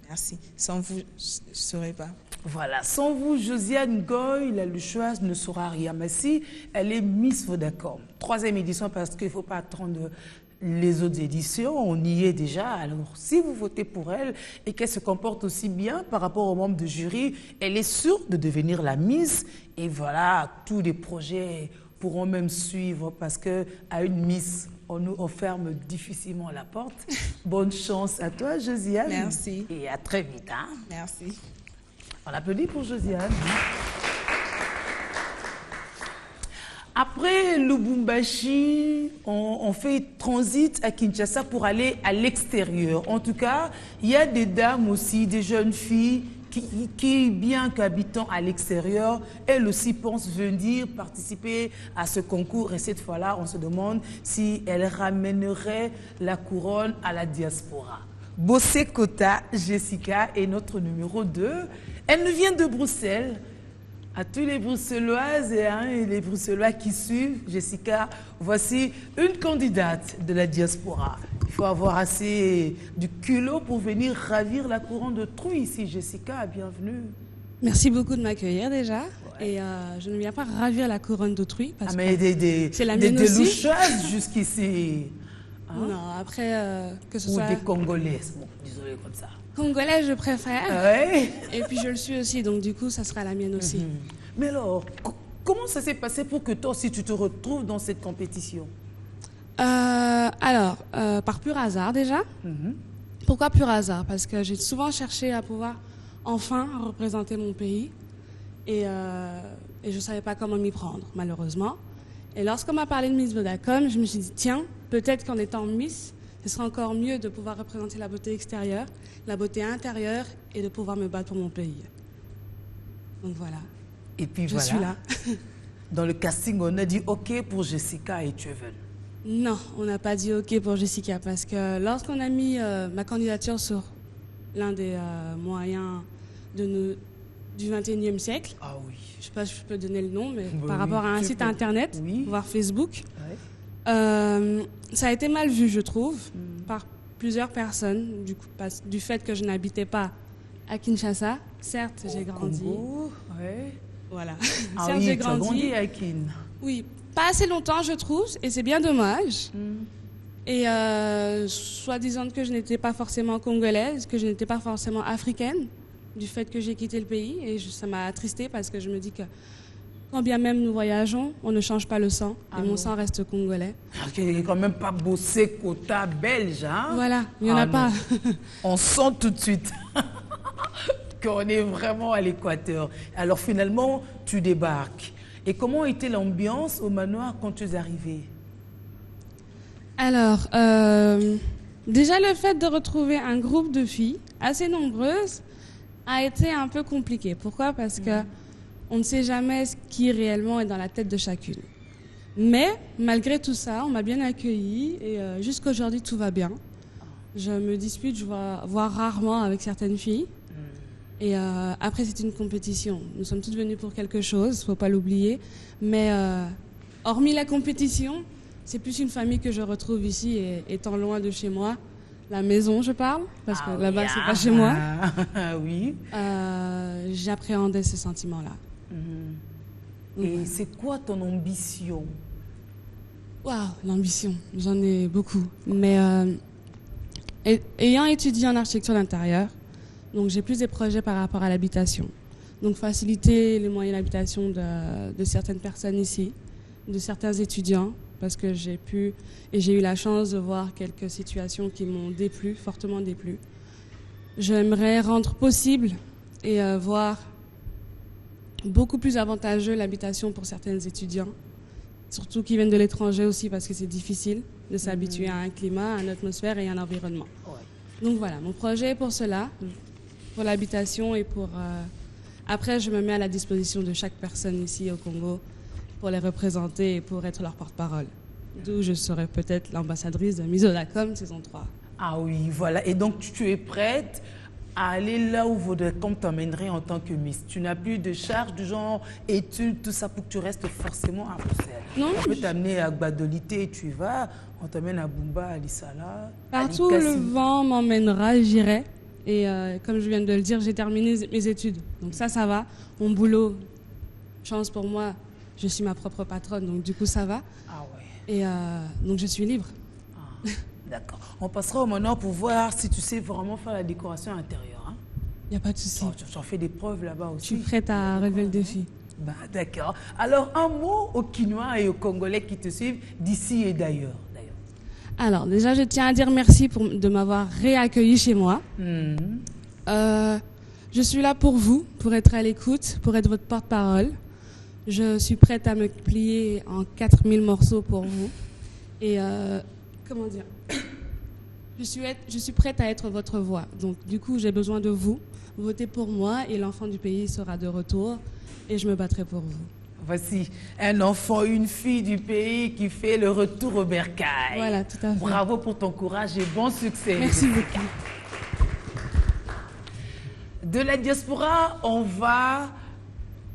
Merci. Sans vous, je ne saurais pas. Voilà, sans vous, Josiane Ngoy, la Luchoise ne saura rien. Mais si, elle est Miss Vodacom. 3e édition parce qu'il ne faut pas attendre les autres éditions, on y est déjà. Alors, si vous votez pour elle et qu'elle se comporte aussi bien par rapport aux membres du jury, elle est sûre de devenir la Miss. Et voilà, tous les projets pourront même suivre parce qu'à une Miss, on nous ferme difficilement la porte. Bonne chance à toi, Josiane. Merci. Et à très vite. Hein? Merci. On applaudit pour Josiane. Après Lubumbashi, on fait transit à Kinshasa pour aller à l'extérieur. En tout cas, il y a des dames aussi, des jeunes filles qui, bien qu'habitant à l'extérieur, elles aussi pensent venir participer à ce concours. Et cette fois-là, on se demande si elles ramèneraient la couronne à la diaspora. Bossé Kota, Jessica est notre numéro 2. Elle nous vient de Bruxelles. À tous les Bruxelloises et les Bruxellois qui suivent, Jessica, voici une candidate de la diaspora. Il faut avoir assez du culot pour venir ravir la couronne de Trouy ici. Jessica, bienvenue. Merci beaucoup de m'accueillir déjà. Ouais. Et je ne viens pas ravir la couronne d'autrui parce que c'est la mienne aussi. Des loucheuses jusqu'ici. Hein? Non, après que ce soit... Ou des Congolaises, bon, désolé comme ça. Congolais, je préfère. Ouais. Et puis je le suis aussi, donc du coup, ça sera la mienne aussi. Mais alors, comment ça s'est passé pour que toi aussi tu te retrouves dans cette compétition? Par pur hasard déjà. Pourquoi pur hasard? Parce que j'ai souvent cherché à pouvoir enfin représenter mon pays et je ne savais pas comment m'y prendre, malheureusement. Et lorsqu'on m'a parlé de Miss Vodacom, je me suis dit, tiens, peut-être qu'en étant Miss, ce serait encore mieux de pouvoir représenter la beauté extérieure, la beauté intérieure et de pouvoir me battre pour mon pays. Donc voilà. Et puis je suis là. Dans le casting, on a dit OK pour Jessica et tu es venue. Non, on n'a pas dit OK pour Jessica parce que lorsqu'on a mis ma candidature sur l'un des moyens du 21e siècle, ah oui. Je ne sais pas si je peux donner le nom, mais par rapport à un site internet, voire Facebook, ça a été mal vu, je trouve, par plusieurs personnes, du fait que je n'habitais pas à Kinshasa. Certes, j'ai grandi. Congo, voilà. Ah certes, oui, j'ai grandi à Kin. Oui, pas assez longtemps, je trouve, et c'est bien dommage. Et soi-disant que je n'étais pas forcément congolaise, que je n'étais pas forcément africaine, du fait que j'ai quitté le pays, et ça m'a attristée parce que je me dis que quand bien même nous voyageons, on ne change pas le sang, et mon sang reste congolais. Il n'est quand même pas bossé quota belge, hein? Voilà, il n'y en a pas. On sent tout de suite qu'on est vraiment à l'équateur. Alors finalement, tu débarques. Et comment était l'ambiance au manoir quand tu es arrivée? Alors, déjà le fait de retrouver un groupe de filles assez nombreuses a été un peu compliqué. Pourquoi? Parce que on ne sait jamais ce qui réellement est dans la tête de chacune. Mais malgré tout ça, on m'a bien accueillie et jusqu'à aujourd'hui tout va bien. Je me dispute, je vois rarement avec certaines filles. Et après, c'est une compétition. Nous sommes toutes venues pour quelque chose, il ne faut pas l'oublier. Mais hormis la compétition, c'est plus une famille que je retrouve ici, et étant loin de chez moi. La maison, je parle, parce que là-bas, c'est pas chez moi. Oui. J'appréhendais ce sentiment-là. Et c'est quoi ton ambition? Waouh, l'ambition, j'en ai beaucoup. Mais ayant étudié en architecture d'intérieur, donc j'ai plus des projets par rapport à l'habitation. Donc faciliter les moyens d'habitation de certaines personnes ici, de certains étudiants, parce que j'ai eu la chance de voir quelques situations qui m'ont déplu, fortement déplu. J'aimerais rendre possible et voir beaucoup plus avantageux l'habitation pour certains étudiants, surtout qui viennent de l'étranger aussi, parce que c'est difficile de s'habituer à un climat, à une atmosphère et à un environnement. Donc voilà, mon projet est pour cela, pour l'habitation et pour... Après, je me mets à la disposition de chaque personne ici au Congo pour les représenter et pour être leur porte-parole. D'où je serai peut-être l'ambassadrice de Miss Vodacom saison 3. Ah oui, voilà. Et donc, tu es prête à aller là où Vodacom t'emmènerait en tant que Miss. Tu n'as plus de charge du genre études, tout ça, pour que tu restes forcément à Bruxelles. Non. On peut t'amener à Gbadolité et tu y vas. On t'amène à Bumba, à Lissala. Partout où le vent m'emmènera, j'irai. Et comme je viens de le dire, j'ai terminé mes études. Donc ça va. Mon boulot, chance pour moi, je suis ma propre patronne, donc du coup ça va. Ah ouais. Et donc je suis libre. Ah, d'accord. On passera au maintenant pour voir si tu sais vraiment faire la décoration intérieure. Hein? Il n'y a pas de souci. Tu en fais des preuves là-bas aussi. Je suis prête à relever le défi. Bah, d'accord. Alors un mot aux Kinois et aux Congolais qui te suivent d'ici et d'ailleurs. Alors déjà, je tiens à dire merci de m'avoir réaccueilli chez moi. Je suis là pour vous, pour être à l'écoute, pour être votre porte-parole, Je suis prête à me plier en 4000 morceaux pour vous. Et comment dire, je suis prête à être votre voix. Donc du coup, j'ai besoin de vous. Votez pour moi et l'enfant du pays sera de retour et je me battrai pour vous. Voici un enfant, une fille du pays qui fait le retour au bercail. Voilà, tout à fait. Bravo pour ton courage et bon succès. Merci beaucoup. De la diaspora, on va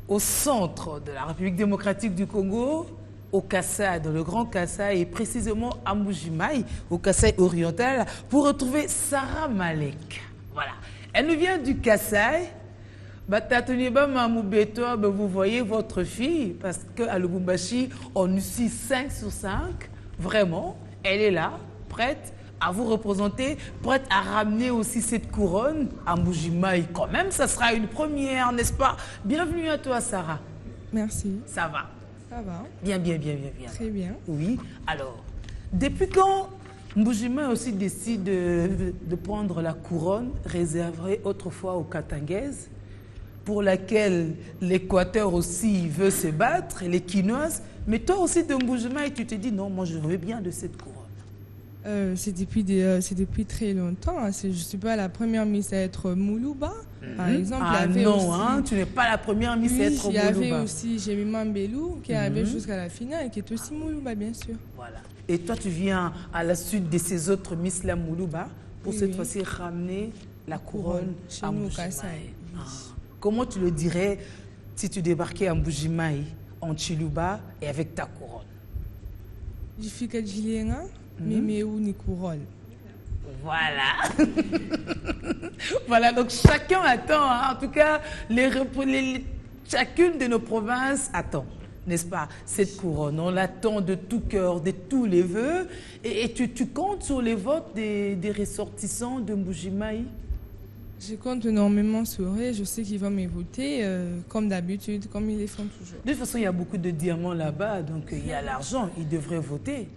au centre de la République démocratique du Congo, au Kasaï, dans le Grand Kasaï, et précisément à Mbuji-Mayi, au Kasaï oriental, pour retrouver Sarah Malek. Voilà. Elle nous vient du Kasaï. Vous voyez votre fille, parce qu'à Lubumbashi, on utilise 5 sur 5. Vraiment, elle est là, prête à vous représenter, prête à ramener aussi cette couronne à Mbuji-Mayi. Quand même, ça sera une première, n'est-ce pas? Bienvenue à toi, Sarah. Merci. Ça va? Ça va. Bien. Très bien. Oui. Alors, depuis quand Mbuji-Mayi aussi décide de prendre la couronne réservée autrefois aux Katangaises, pour laquelle l'Équateur aussi veut se battre, et les Quinoises, mais toi aussi de Mbuji-Mayi, tu te dis non, moi je veux bien de cette couronne. C'est depuis très longtemps. Je ne suis pas la première Miss à être Moulouba, par exemple. Ah non, hein, tu n'es pas la première Miss à être Moulouba. Il y avait aussi Jemima Mbelou qui est arrivée jusqu'à la finale et qui est aussi Moulouba, bien sûr. Voilà. Et toi, tu viens à la suite de ces autres Miss la Moulouba pour cette fois-ci ramener la couronne chez à nous au Mbuji-Mayi. Kasaï. Ah. Comment tu le dirais si tu débarquais à Mbuji-Mayi en Chiluba et avec ta couronne? Jifika Djilenga, Méméou ni couronne. Voilà. Voilà, donc chacun attend, hein. En tout cas, chacune de nos provinces attend, n'est-ce pas, cette couronne. On l'attend de tout cœur, de tous les vœux. Et tu comptes sur les votes des ressortissants de Mbuji-Mayi? Je compte énormément sur eux. Je sais qu'ils vont me voter comme d'habitude, comme ils le font toujours. De toute façon, il y a beaucoup de diamants là-bas, donc il y a l'argent. Ils devraient voter.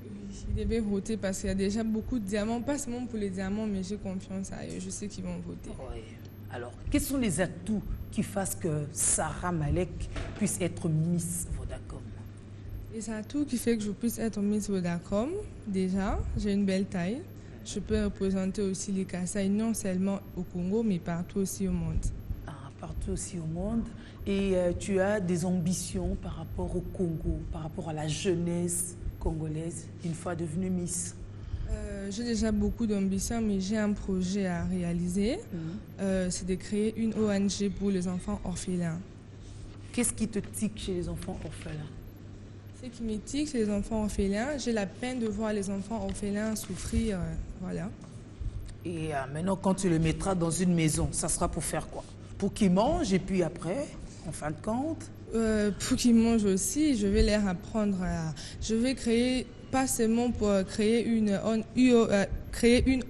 Ils devaient voter parce qu'il y a déjà beaucoup de diamants, pas seulement pour les diamants, mais j'ai confiance à eux. Je sais qu'ils vont voter. Oui. Alors, quels sont les atouts qui fassent que Sarah Malek puisse être Miss Vodacom? Les atouts qui font que je puisse être Miss Vodacom, déjà, j'ai une belle taille. Je peux représenter aussi les Kasaï, non seulement au Congo, mais partout aussi au monde. Ah, partout aussi au monde. Et tu as des ambitions par rapport au Congo, par rapport à la jeunesse congolaise, une fois devenue Miss? J'ai déjà beaucoup d'ambitions, mais j'ai un projet à réaliser. C'est de créer une ONG pour les enfants orphelins. Qu'est-ce qui te tique chez les enfants orphelins? Ce qui me tique chez les enfants orphelins, j'ai la peine de voir les enfants orphelins souffrir. Voilà. Et maintenant, quand tu les mettras dans une maison, ça sera pour faire quoi? Pour qu'ils mangent et puis après, en fin de compte? Pour qu'ils mangent aussi, je vais leur apprendre Je vais créer, pas seulement pour créer une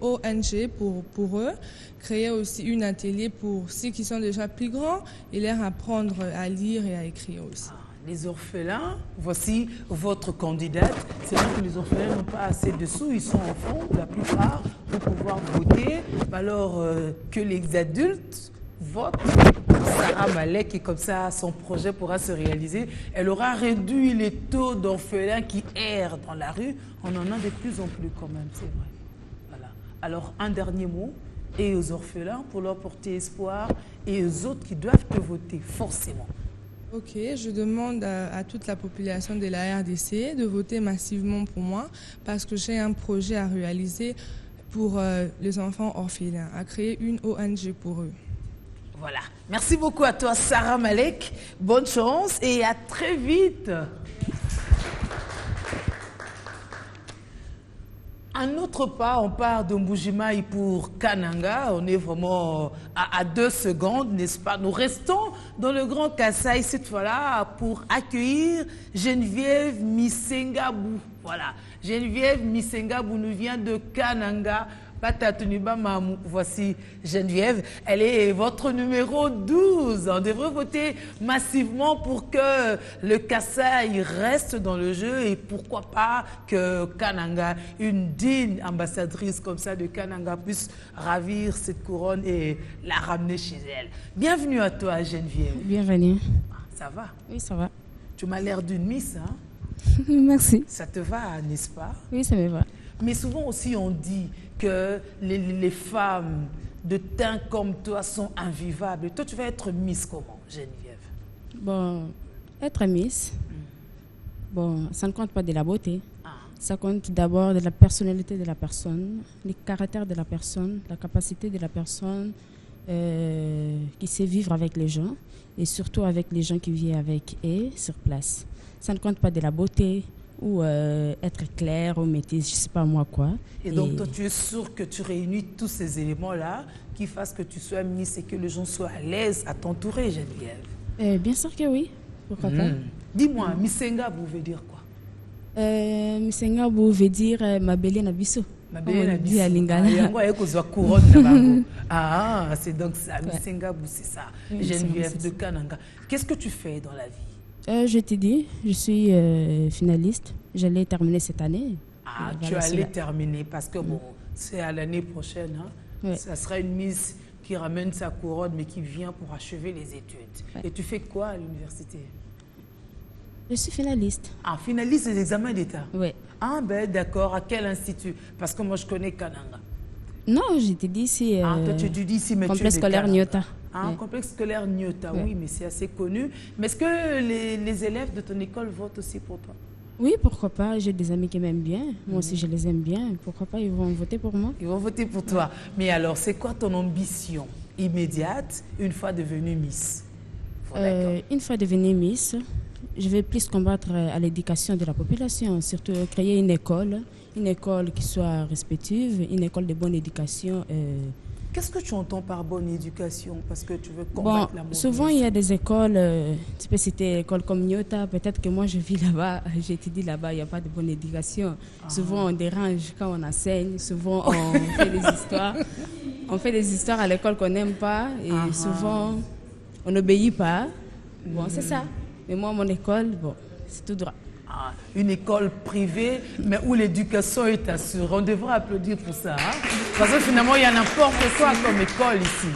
ONG pour eux, créer aussi un atelier pour ceux qui sont déjà plus grands et leur apprendre à lire et à écrire aussi. Les orphelins, voici votre candidate. C'est vrai que les orphelins n'ont pas assez de sous, ils sont enfants, la plupart, pour pouvoir voter. Alors que les adultes votent pour Sarah Malek et comme ça, son projet pourra se réaliser. Elle aura réduit les taux d'orphelins qui errent dans la rue. On en a de plus en plus quand même, c'est vrai. Voilà. Alors, un dernier mot, et aux orphelins pour leur porter espoir, et aux autres qui doivent te voter, forcément. Ok, je demande à toute la population de la RDC de voter massivement pour moi parce que j'ai un projet à réaliser pour les enfants orphelins, à créer une ONG pour eux. Voilà. Merci beaucoup à toi, Sarah Malek. Bonne chance et à très vite. Un autre pas, on part de Mbuji-Mayi pour Kananga. On est vraiment à 2 secondes, n'est-ce pas? Nous restons dans le Grand Kasaï cette fois-là pour accueillir Geneviève Misengabou. Voilà, Geneviève Misengabou nous vient de Kananga. Voici Geneviève, elle est votre numéro 12. On devrait voter massivement pour que le Kasaï reste dans le jeu et pourquoi pas que Kananga, une digne ambassadrice comme ça de Kananga, puisse ravir cette couronne et la ramener chez elle. Bienvenue à toi Geneviève. Bienvenue. Ça va? Oui, ça va. Tu m'as l'air d'une Miss, hein? Merci. Ça te va, n'est-ce pas? Oui, ça me va. Mais souvent aussi, on dit que les femmes de teint comme toi sont invivables. Toi, tu vas être Miss comment, Geneviève? Bon, être Miss, bon, ça ne compte pas de la beauté. Ça compte d'abord de la personnalité de la personne, le caractère de la personne, la capacité de la personne qui sait vivre avec les gens et surtout avec les gens qui vivent avec eux sur place. Ça ne compte pas de la beauté ou être clair ou métisse, je ne sais pas moi quoi. Et donc, toi, tu es sûr que tu réunis tous ces éléments-là qui fassent que tu sois Miss et que les gens soient à l'aise à t'entourer, Geneviève? Bien sûr que oui. Pourquoi pas? Dis-moi, Missenga, vous veut dire quoi? Missenga veut dire Mabele na biso. Mabele na biso. Ah, c'est donc ça. Missenga, c'est ça. Geneviève de Kananga. Qu'est-ce que tu fais dans la vie? Je t'ai dit, je suis finaliste. J'allais terminer cette année. Ah, tu allais terminer parce que bon, c'est à l'année prochaine. Hein? Ça sera une Miss qui ramène sa couronne mais qui vient pour achever les études. Et tu fais quoi à l'université? Je suis finaliste. Ah, finaliste des examens d'État? Oui. Ah, ben d'accord. À quel institut? Parce que moi, je connais Kananga. Non, je t'ai dit ici. Ah, toi, tu dis ici, mais complexe scolaire Nyota. Ah, complexe scolaire Nyota, oui, mais c'est assez connu. Mais est-ce que les élèves de ton école votent aussi pour toi? Oui, pourquoi pas. J'ai des amis qui m'aiment bien. Moi aussi, je les aime bien. Pourquoi pas, ils vont voter pour moi. Ils vont voter pour toi. Mais alors, c'est quoi ton ambition immédiate une fois devenue Miss? Une fois devenue Miss, je vais plus combattre à l'éducation de la population, surtout créer une école qui soit respectueuse, une école de bonne éducation. Qu'est-ce que tu entends par bonne éducation? Parce que tu veux combattre la mauvaise. Souvent, il y a des écoles, tu peux citer l'école comme Nyota, peut-être que moi je vis là-bas, j'étudie là-bas, il n'y a pas de bonne éducation. Souvent, on dérange quand on enseigne, souvent on fait des histoires. On fait des histoires à l'école qu'on n'aime pas et souvent, on n'obéit pas. Bon, c'est ça. Mais moi, mon école, bon, c'est tout droit. Ah, une école privée, mais où l'éducation est assurée. On devrait applaudir pour ça. Hein? Parce que finalement, il y a n'importe quoi comme école ici.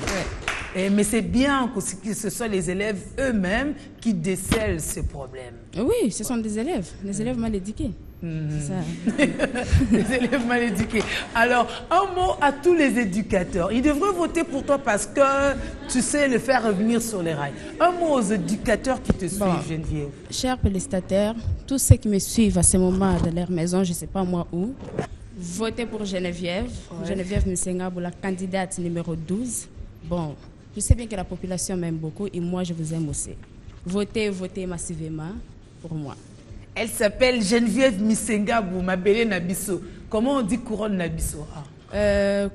Mais c'est bien que ce soit les élèves eux-mêmes qui décèlent ces problèmes. Oui, ce sont des élèves mal éduqués. C'est ça. Les élèves mal éduqués. Alors, un mot à tous les éducateurs. Ils devraient voter pour toi parce que tu sais le faire revenir sur les rails. Un mot aux éducateurs qui te suivent, Geneviève. Chers téléspectateurs, tous ceux qui me suivent à ce moment dans leur maison, je ne sais pas moi où, votez pour Geneviève. Geneviève Missenga, la candidate numéro 12. Bon, je sais bien que la population m'aime beaucoup et moi, je vous aime aussi. Votez massivement pour moi. Elle s'appelle Geneviève Missenga Mabele Nabiso. Comment on dit couronne Nabiso?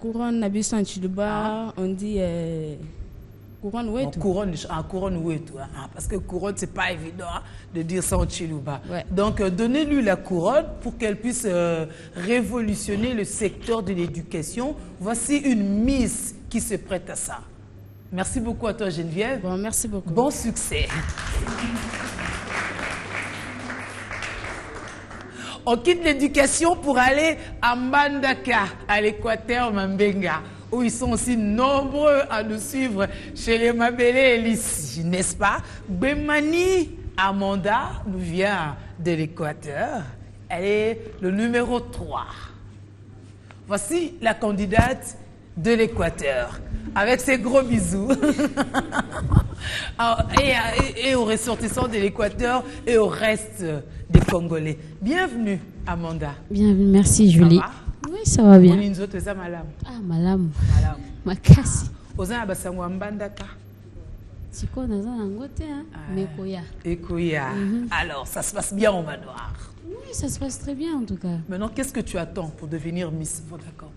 Couronne Nabiso en Chiluba, on dit couronne Ouetou. Couronne Ouetou. Parce que couronne, c'est pas évident de dire ça en Chiluba. Donc, donnez-lui la couronne pour qu'elle puisse révolutionner le secteur de l'éducation. Voici une Miss qui se prête à ça. Merci beaucoup à toi, Geneviève. Bon, merci beaucoup. Bon succès. On quitte l'éducation pour aller à Mbandaka, à l'Équateur Mambenga, où ils sont aussi nombreux à nous suivre chez les Mabele et Lissi, n'est-ce pas? Bemani Amanda nous vient de l'Équateur. Elle est le numéro 3. Voici la candidate de l'Équateur, avec ses gros bisous. et aux ressortissants de l'Équateur et au reste des Congolais. Bienvenue, Amanda. Bienvenue, merci Julie. Ça va? Oui, ça va bien. Ah, malamu. Makasi. Oza basango mbandaka. Siko naza nangote mekoya. Ekoya. Alors, ça se passe bien au manoir? Oui, ça se passe très bien en tout cas. Maintenant, qu'est-ce que tu attends pour devenir Miss Vodacom?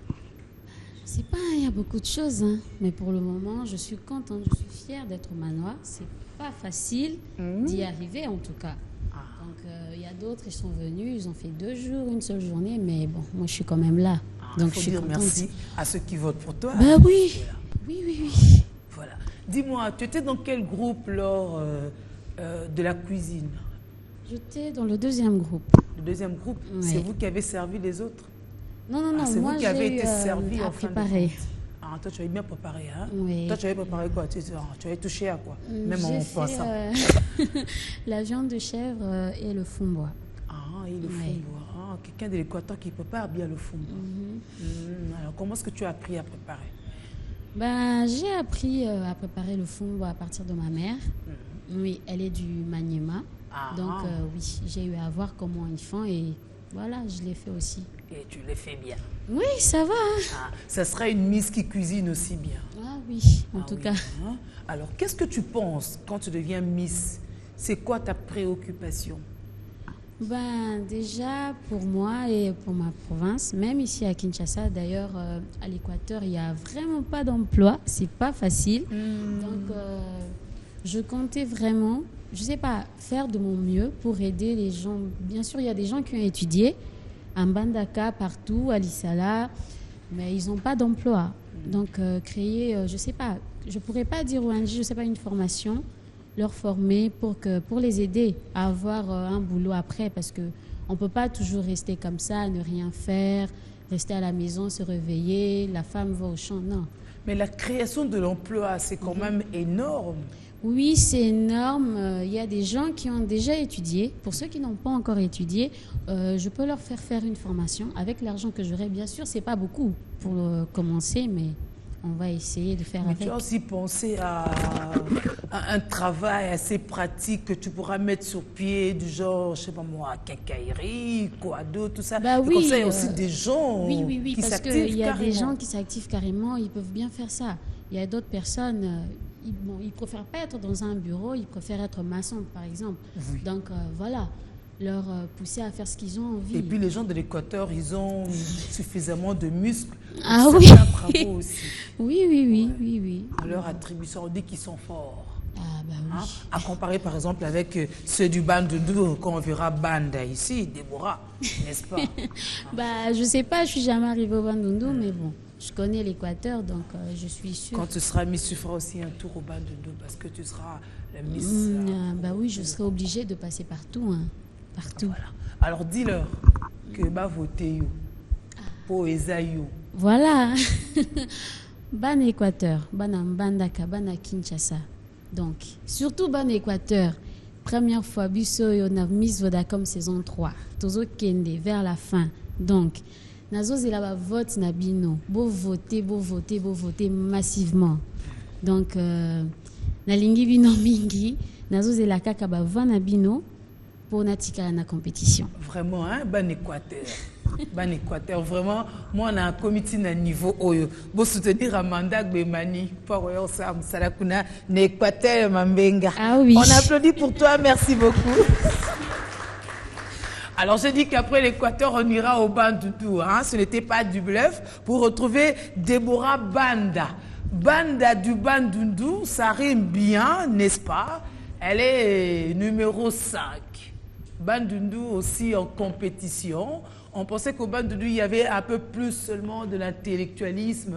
C'est pas, il y a beaucoup de choses, mais pour le moment, je suis contente, je suis fière d'être au manoir. C'est pas facile d'y arriver en tout cas. Donc, il y a d'autres, ils sont venus, ils ont fait 2 jours, une seule journée, mais bon, moi je suis quand même là. Donc, je suis dire merci à ceux qui votent pour toi. Bah oui, oui. Voilà. Dis-moi, tu étais dans quel groupe lors de la cuisine? J'étais dans le 2e groupe. Le 2e groupe, c'est vous qui avez servi les autres? Non, c'est moi vous qui avez été servi à préparer. Ah, toi, tu avais bien préparé, hein? Oui. Toi, tu avais préparé quoi? Tu avais touché à quoi? Même en pensant. La viande de chèvre et le fond-bois. Ah, et le fond-bois. Ah, quelqu'un de l'Équateur qui prépare bien le fond-bois. Alors, comment est-ce que tu as appris à préparer? Ben, j'ai appris à préparer le fond-bois à partir de ma mère. Oui, elle est du Maniema. Donc, oui, j'ai eu à voir comment ils font et voilà, je l'ai fait aussi. Et tu l'as fait bien? Oui, ça va. Ah, ça serait une Miss qui cuisine aussi bien. Ah oui, en tout cas. Hein? Alors, qu'est-ce que tu penses quand tu deviens Miss? C'est quoi ta préoccupation? Ben, déjà, pour moi et pour ma province, même ici à Kinshasa, d'ailleurs, à l'Équateur, il n'y a vraiment pas d'emploi. C'est pas facile. Donc, je comptais vraiment, je sais pas, faire de mon mieux pour aider les gens. Bien sûr, il y a des gens qui ont étudié à Mbandaka, partout, à Lissala, mais ils n'ont pas d'emploi. Donc, créer, je sais pas, je pourrais pas dire ONG, je sais pas, une formation, leur former pour les aider à avoir un boulot après, parce que on peut pas toujours rester comme ça, ne rien faire, rester à la maison, se réveiller, la femme va au champ, non. Mais la création de l'emploi, c'est quand même énorme. Oui, c'est énorme. Il y a des gens qui ont déjà étudié. Pour ceux qui n'ont pas encore étudié, je peux leur faire une formation avec l'argent que j'aurai. Bien sûr, c'est pas beaucoup pour commencer, mais on va essayer de faire avec. Tu as aussi pensé à un travail assez pratique que tu pourras mettre sur pied, du genre, je sais pas moi, quincaillerie, quoi d'autre, tout ça. Bah oui, comme ça, il y a aussi des gens oui, qui parce s'activent qu'il y a carrément. des gens qui s'activent carrément, ils peuvent bien faire ça. Il y a d'autres personnes, ils préfèrent pas être dans un bureau, ils préfèrent être maçons, par exemple. Oui. Donc voilà, leur pousser à faire ce qu'ils ont envie. Et puis les gens de l'Équateur, ils ont suffisamment de muscles. Ah pour oui. certains travaux aussi. Oui. À leur attribution, on dit qu'ils sont forts. Ah bah oui. Hein? À comparer par exemple avec ceux du Bandundu, quand on verra Banda ici, Déborah, n'est-ce pas? Bah je sais pas, je suis jamais arrivée au Bandundu, mais bon, je connais l'Équateur, donc je suis sûre. Quand tu seras Miss, tu feras aussi un tour au Bandundu parce que tu seras la Miss. Bah oui, je serai obligée de passer partout, hein. Partout. Voilà. Alors dis-leur que va voter yo, pour Esayo. Voilà. Ban Équateur, ban Mbandaka, ban Kinshasa. Donc, surtout ban Équateur. Première fois, Busso on a Miss Vodacom saison 3. Tozo Kende, vers la fin. Donc, Nazo Zelaba vote Nabino. Beau voter massivement. Donc, Nalingi Bino Mingi, Nazo Zelaka Kaba Vanabino pour Natika na compétition. Vraiment, hein, ban Équateur. Ban Équateur, vraiment, moi, on a un comité à niveau Oyo. Pour soutenir Amanda Gbemani, pour Oyo Sam Salakuna, Équateur Mambenga. Ah oui. On applaudit pour toi, merci beaucoup. Alors, j'ai dit qu'après l'Équateur, on ira au Bandundu. Hein? Ce n'était pas du bluff. Pour retrouver Déborah Banda. Banda du Bandundu, ça rime bien, n'est-ce pas? Elle est numéro 5. Bandundu aussi en compétition. On pensait qu'au Bandundu, il y avait un peu plus seulement de l'intellectualisme,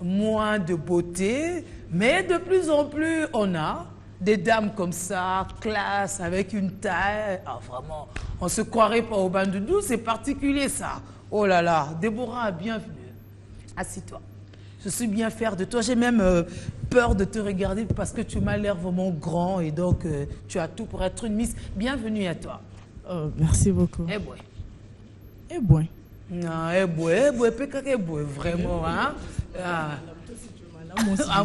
moins de beauté. Mais de plus en plus, on a des dames comme ça, classe, avec une taille. Ah, vraiment, on ne se croirait pas au Bandundu, c'est particulier ça. Oh là là, Déborah, bienvenue. Assis-toi. Je suis bien fière de toi. J'ai même peur de te regarder parce que tu m'as l'air vraiment grand et donc tu as tout pour être une Miss. Bienvenue à toi. Oh, merci beaucoup. Eh boy. Eh boy. Non, eh boy, vraiment. Hein?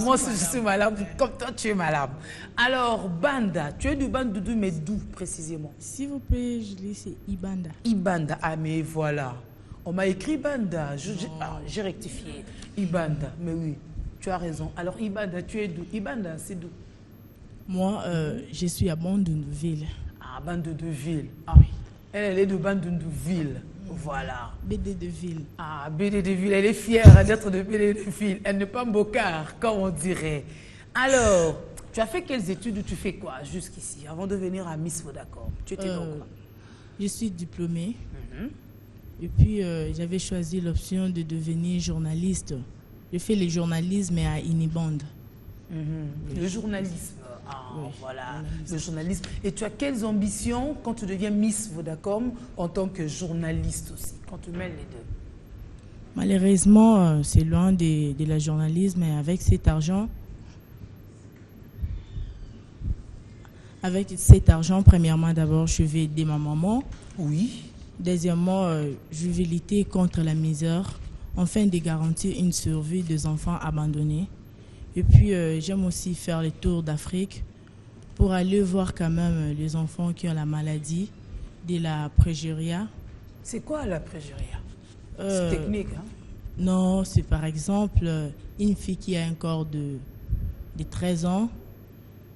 Moi aussi, je suis malade, comme toi, tu es malade. Alors, Banda, tu es du Bandundu, mais d'où précisément? S'il vous plaît, je dis c'est Ibanda. Ibanda, ah mais voilà. On m'a écrit Banda, j'ai rectifié. Ibanda, mais oui, tu as raison. Alors, Ibanda, tu es d'où? Ibanda, c'est d'où? Moi, je suis à Bandundu-ville. Ah, Bandundu-ville. Ah oui. Elle est de Bandundu-ville. Voilà. BD de ville. Ah, BD de ville, elle est fière d'être de BD de ville. Elle n'est pas mbokar, comme on dirait. Alors, tu as fait quelles études ou tu fais quoi jusqu'ici, avant de venir à Miss Vodacom? Tu étais dans quoi? Je suis diplômée. Et puis, j'avais choisi l'option de devenir journaliste. Je fais le journalisme à Iniband. Le journalisme. Ah, oui, voilà, le journalisme. Et tu as quelles ambitions quand tu deviens Miss Vodacom en tant que journaliste aussi, quand tu mêles les deux? Malheureusement, c'est loin de la journalisme, mais avec cet argent, premièrement, d'abord, je vais aider ma maman. Oui. Deuxièmement, je vais lutter contre la misère, afin de garantir une survie des enfants abandonnés. Et puis, j'aime aussi faire le tour d'Afrique pour aller voir quand même les enfants qui ont la maladie de la prégéria. C'est quoi la prégéria? C'est technique, hein? Non, c'est par exemple une fille qui a un corps de 13 ans.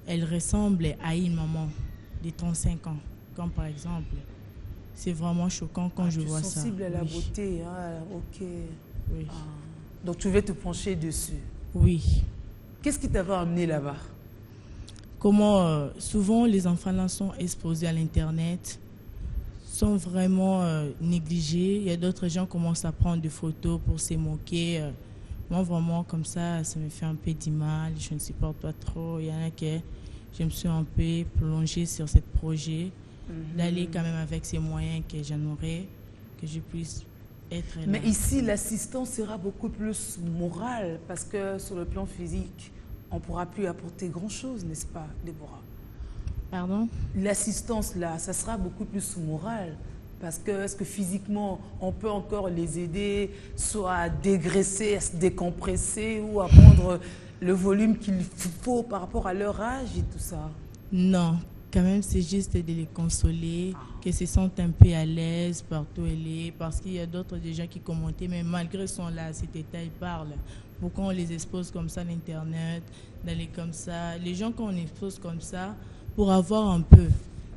Elle ressemble à une maman de 35 ans, comme par exemple. C'est vraiment choquant quand je vois ça. Sensible à la beauté, hein? Ok. Oui. Ah. Donc tu veux te pencher dessus? Oui. Qu'est-ce qui t'avait amené là-bas? Comment souvent les enfants là sont exposés à l'Internet, sont vraiment négligés. Il y a d'autres gens qui commencent à prendre des photos pour se moquer. Moi, vraiment, comme ça me fait un peu du mal. Je ne supporte pas trop. Il y en a qui, je me suis un peu plongée sur ce projet, d'aller quand même avec ces moyens que j'en aurais, que je puisse être là. Mais ici, l'assistance sera beaucoup plus morale, parce que sur le plan physique, on ne pourra plus apporter grand-chose, n'est-ce pas, Déborah? Pardon? L'assistance, là, ça sera beaucoup plus moral. Parce que, est-ce que physiquement, on peut encore les aider, soit à dégraisser, à se décompresser, ou à prendre le volume qu'il faut par rapport à leur âge et tout ça? Non, quand même, c'est juste de les consoler, qu'ils se sentent un peu à l'aise partout où elle est, parce qu'il y a d'autres déjà qui commentaient, mais malgré son là, cet état, ils parlent. Pourquoi on les expose comme ça à l'Internet, d'aller comme ça? Les gens qu'on expose comme ça, pour avoir un peu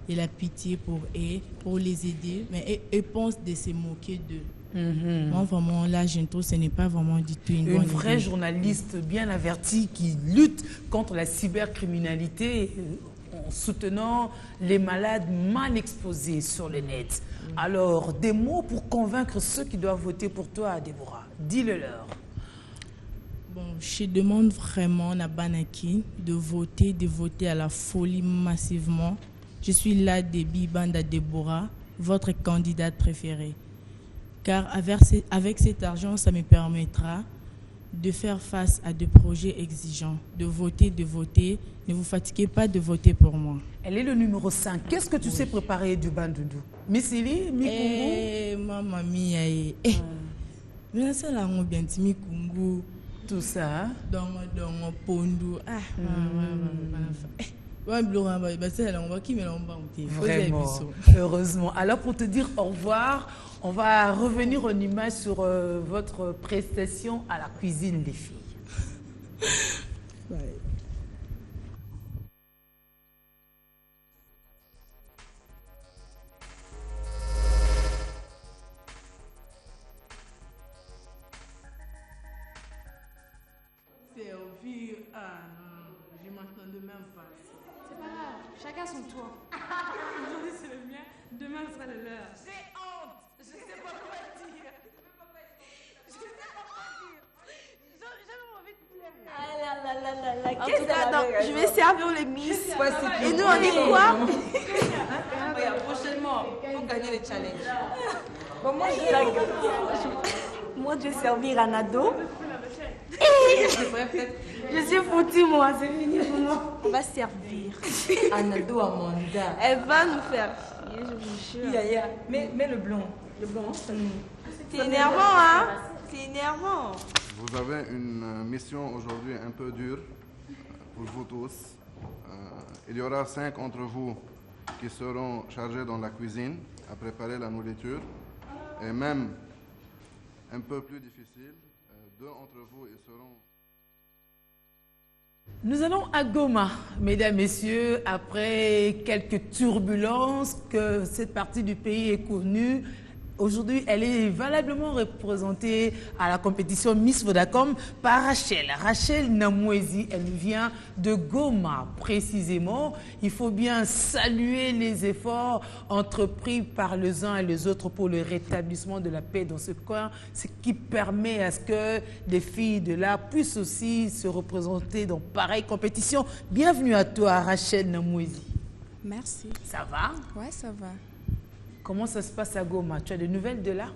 de la pitié pour eux, pour les aider, mais ils pensent de se moquer d'eux. Moi, vraiment, là, je trouve que ce n'est pas vraiment du tout une bonne vraie idée. Journaliste bien avertie qui lutte contre la cybercriminalité en soutenant les malades mal exposés sur le net. Alors, des mots pour convaincre ceux qui doivent voter pour toi, Déborah. Dis-le-leur. Bon, je demande vraiment à Banaki de voter à la folie massivement. Je suis là, Déby Banda Déborah, votre candidate préférée. Car avec cet argent, ça me permettra de faire face à des projets exigeants, de voter. Ne vous fatiguez pas de voter pour moi. Elle est le numéro 5. Qu'est-ce que tu sais préparer du bandundu? Missili, Mikungu? Maman mia, bien ça là, on bien Mikungu. Tout ça. Dans Pondu. Vraiment, heureusement. Alors pour te dire au revoir, on va revenir en image sur votre prestation à la cuisine des filles. Ouais. Je m'entendais même pas. C'est pas grave, chacun son tour. Aujourd'hui c'est le mien, demain ce sera le leur. J'ai honte, je sais pas quoi dire. Je sais pas quoi dire. J'ai envie de pleurer. En tout cas, donc, je vais servir les miss. Et nous, on dit quoi? Prochainement, pour gagner le challenge. Bon, moi, je vais servir un ado. Je suis foutue, moi, c'est fini pour moi. On va servir. Anado Amanda. Elle va nous faire chier, je vous jure. Mais le blanc. Le blanc, c'est énervant, hein? C'est énervant. Vous avez une mission aujourd'hui un peu dure pour vous tous. Il y aura 5 entre vous qui seront chargés dans la cuisine à préparer la nourriture. Et même un peu plus difficile, 2 entre vous ils seront... Nous allons à Goma, mesdames, messieurs, après quelques turbulences que cette partie du pays est connue. Aujourd'hui, elle est valablement représentée à la compétition Miss Vodacom par Rachel. Rachel Namouezi, elle vient de Goma précisément. Il faut bien saluer les efforts entrepris par les uns et les autres pour le rétablissement de la paix dans ce coin, ce qui permet à ce que les filles de là puissent aussi se représenter dans pareille compétition. Bienvenue à toi, Rachel Namouezi. Merci. Ça va? Ouais, ça va. Comment ça se passe à Goma? Tu as des nouvelles de là?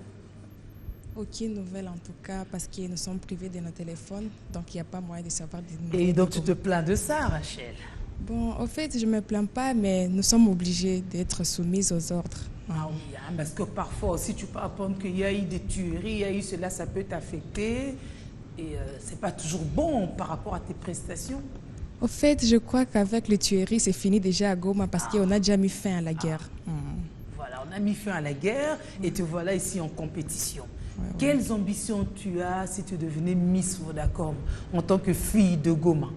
Aucune nouvelle en tout cas, parce que nous sommes privés de nos téléphones, donc il n'y a pas moyen de savoir des nouvelles. Et donc tu te plains de ça, Rachel? Bon, au fait, je ne me plains pas, mais nous sommes obligés d'être soumises aux ordres. Ah oui, hein, parce que parfois aussi tu peux apprendre qu'il y a eu des tueries, il y a eu cela, ça peut t'affecter. Et c'est pas toujours bon par rapport à tes prestations. Au fait, je crois qu'avec les tueries, c'est fini déjà à Goma parce qu'on a déjà mis fin à la guerre. Voilà, on a mis fin à la guerre et te voilà ici en compétition. Quelles ambitions tu as si tu devenais Miss Vodacom en tant que fille de Goma?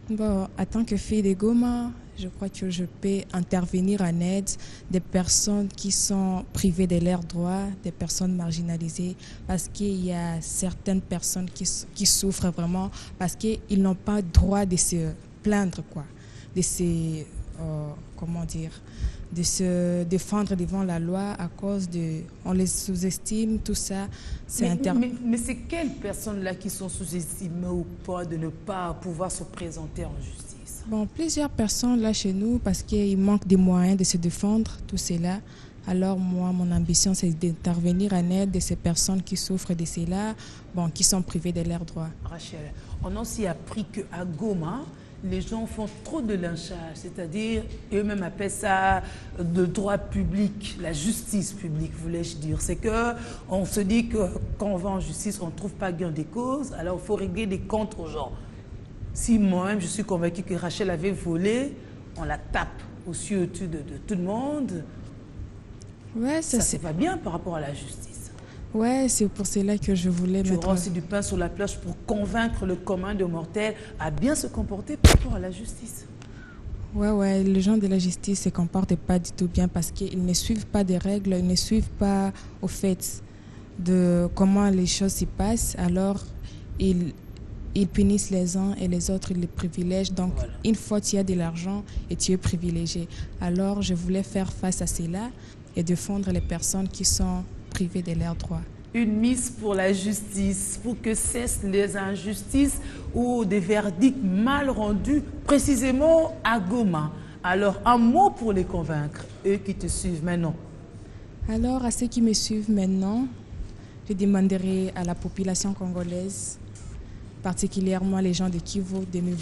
Bon, en tant que fille de Goma, je crois que je peux intervenir en aide des personnes qui sont privées de leurs droits, des personnes marginalisées, parce qu'il y a certaines personnes qui souffrent vraiment, parce qu'ils n'ont pas droit de se plaindre, quoi, de se, comment dire, de se défendre devant la loi à cause de... On les sous-estime, tout ça. Mais c'est quelles personnes-là qui sont sous-estimées au point de ne pas pouvoir se présenter en justice? Bon, plusieurs personnes là chez nous, parce qu'il manque des moyens de se défendre, tout cela. Alors moi, mon ambition, c'est d'intervenir en aide de ces personnes qui souffrent de cela, bon, qui sont privées de leurs droits. Rachel, on a aussi appris qu'à Goma, les gens font trop de lynchage, c'est-à-dire, eux-mêmes appellent ça le droit public, la justice publique, voulais-je dire. C'est qu'on se dit que quand on va en justice, on ne trouve pas gain des causes, alors il faut régler des comptes aux gens. Si moi-même, je suis convaincue que Rachel avait volé, on la tape aux cieux de tout le monde. Ouais, ça c'est pas bien par rapport à la justice. Ouais, c'est pour cela que je voulais mettre... Tu auras aussi du pain sur la plage pour convaincre le commun de mortels à bien se comporter par rapport à la justice. Ouais, les gens de la justice ne se comportent pas du tout bien parce qu'ils ne suivent pas des règles, ils ne suivent pas au fait de comment les choses s'y passent. Alors, ils punissent les uns et les autres, ils les privilègent. Donc, voilà. Une fois tu as de l'argent et tu es privilégié. Alors, je voulais faire face à cela et défendre les personnes qui sont privées de leurs droits. Une mise pour la justice, pour que cessent les injustices ou des verdicts mal rendus, précisément à Goma. Alors, un mot pour les convaincre, eux qui te suivent maintenant. Alors, à ceux qui me suivent maintenant, je demanderai à la population congolaise, particulièrement les gens de Kivu, de me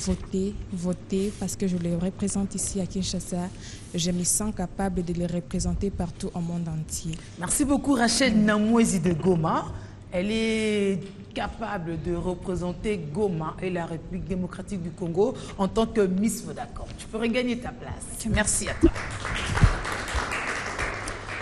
voter parce que je les représente ici à Kinshasa. Je me sens capable de les représenter partout au monde entier. Merci beaucoup Rachel Namouezi de Goma. Elle est capable de représenter Goma et la République démocratique du Congo en tant que Miss Vodacom. Tu peux regagner ta place. Merci à toi.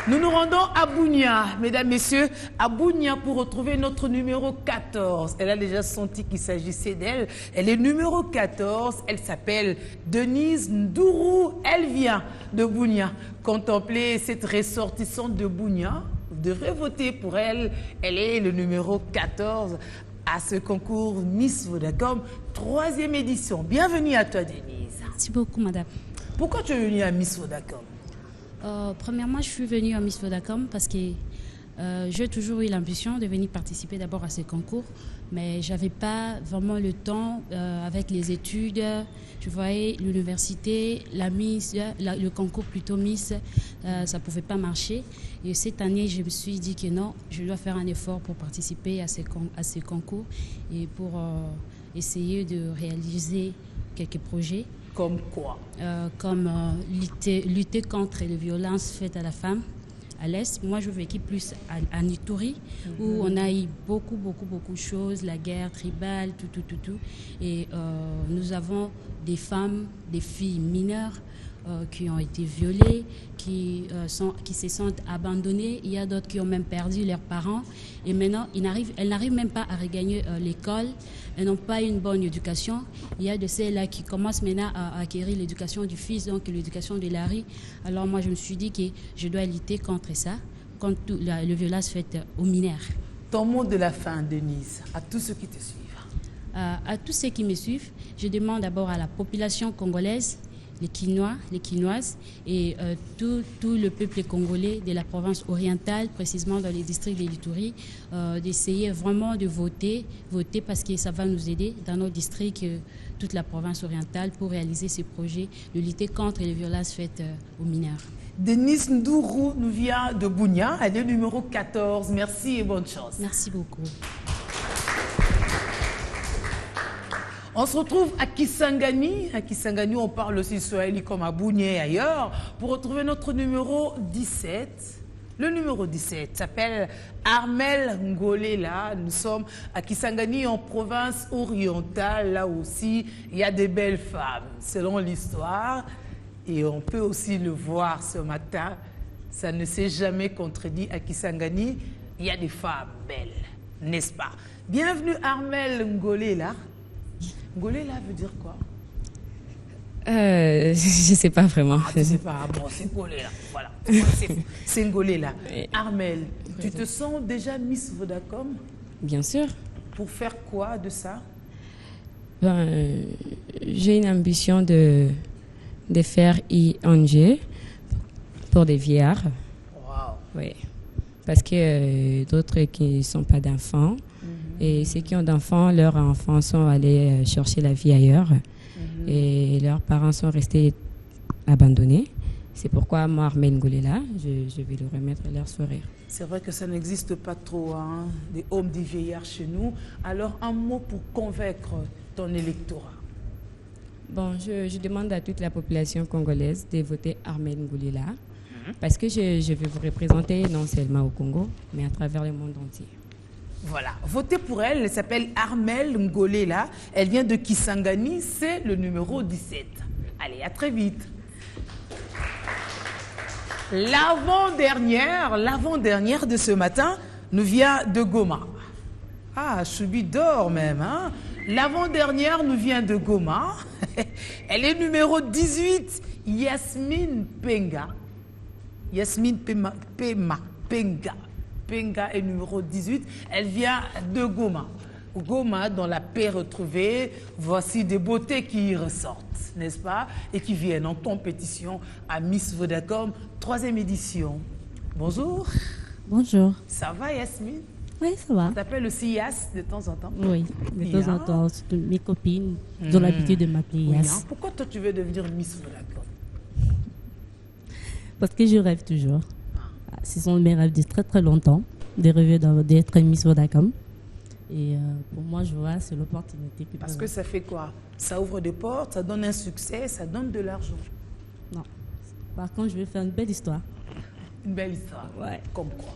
Nous nous rendons à Bunia, mesdames, messieurs, à Bunia pour retrouver notre numéro 14. Elle a déjà senti qu'il s'agissait d'elle. Elle est numéro 14. Elle s'appelle Denise Ndourou. Elle vient de Bunia. Contemplez cette ressortissante de Bunia. Vous devrez voter pour elle. Elle est le numéro 14 à ce concours Miss Vodacom, 3e édition. Bienvenue à toi, Denise. Merci beaucoup, madame. Pourquoi tu es venue à Miss Vodacom? Premièrement, je suis venue à Miss Vodacom parce que j'ai toujours eu l'ambition de venir participer d'abord à ce concours, mais je n'avais pas vraiment le temps avec les études. Tu voyais, l'université, la Miss, le concours plutôt Miss, ça ne pouvait pas marcher. Et cette année, je me suis dit que non, je dois faire un effort pour participer à ces concours et pour essayer de réaliser quelques projets. Comme quoi? Comme lutter contre les violences faites à la femme à l'Est. Moi, je vécu plus à Ituri, où on a eu beaucoup de choses, la guerre tribale, tout. Et nous avons des femmes, des filles mineures qui ont été violées, qui se sentent abandonnées. Il y a d'autres qui ont même perdu leurs parents. Et maintenant, elles n'arrivent même pas à regagner l'école. Elles n'ont pas une bonne éducation. Il y a de celles-là qui commencent maintenant à acquérir l'éducation du fils, donc l'éducation de la rue. Alors moi, je me suis dit que je dois lutter contre ça, contre les violences faites aux mineurs. Ton mot de la fin, Denise, à tous ceux qui te suivent. À tous ceux qui me suivent, je demande d'abord à la population congolaise les Quinois, les Quinoises et tout le peuple congolais de la province orientale, précisément dans les districts de l'Ituri, d'essayer vraiment de voter parce que ça va nous aider dans nos districts, toute la province orientale, pour réaliser ces projets de lutter contre les violences faites aux mineurs. Denise Ndourou nous vient de Bunia, elle est numéro 14. Merci et bonne chance. Merci beaucoup. On se retrouve à Kisangani. À Kisangani, on parle aussi swahili comme à Bunia et ailleurs, pour retrouver notre numéro 17. Le numéro 17 s'appelle Armel Ngolela. Nous sommes à Kisangani, en province orientale. Là aussi, il y a des belles femmes, selon l'histoire. Et on peut aussi le voir ce matin. Ça ne s'est jamais contredit à Kisangani. Il y a des femmes belles, n'est-ce pas? Bienvenue Armel Ngolela. Ngolela veut dire quoi? Je sais pas vraiment. Ah, tu sais pas, bon, c'est Ngolela, voilà. C'est Ngolela. Armel, tu te sens déjà Miss Vodacom? Bien sûr. Pour faire quoi de ça? J'ai une ambition de faire ING pour des vieillards. Wow. Oui. Parce que d'autres qui ne sont pas d'enfants, et ceux qui ont d'enfants, leurs enfants sont allés chercher la vie ailleurs, et leurs parents sont restés abandonnés. C'est pourquoi moi, Armel Ngolela, je vais leur remettre leur sourire. C'est vrai que ça n'existe pas trop, hein, des hommes, des vieillards chez nous. Alors, un mot pour convaincre ton électorat. Bon, je demande à toute la population congolaise de voter Armel Ngolela, parce que je vais vous représenter non seulement au Congo, mais à travers le monde entier. Voilà, votez pour elle, elle s'appelle Armel Ngolela, elle vient de Kisangani, c'est le numéro 17. Allez, à très vite. L'avant-dernière de ce matin nous vient de Goma. Ah, Choubi dort même, hein? L'avant-dernière nous vient de Goma. Elle est numéro 18, Yasmine Penga. Yasmine Penga. Penga est numéro 18. Elle vient de Goma. Goma, dans la paix retrouvée, voici des beautés qui y ressortent, n'est-ce pas? Et qui viennent en compétition à Miss Vodacom, 3e édition. Bonjour. Bonjour. Ça va, Yasmine? Oui, ça va. Tu t'appelles aussi Yas de temps en temps? Oui, de temps en temps. Mes copines ont l'habitude de m'appeler Yas. Oui, hein? Pourquoi toi tu veux devenir Miss Vodacom? Parce que je rêve toujours. Ce sont mes rêves de très très longtemps, de rêver d'être Miss Vodacom. Et pour moi, je vois, c'est l'opportunité. Parce que ça fait quoi? Ça ouvre des portes, ça donne un succès, ça donne de l'argent. Non. Par contre, je vais faire une belle histoire. Une belle histoire? Ouais. Comme quoi?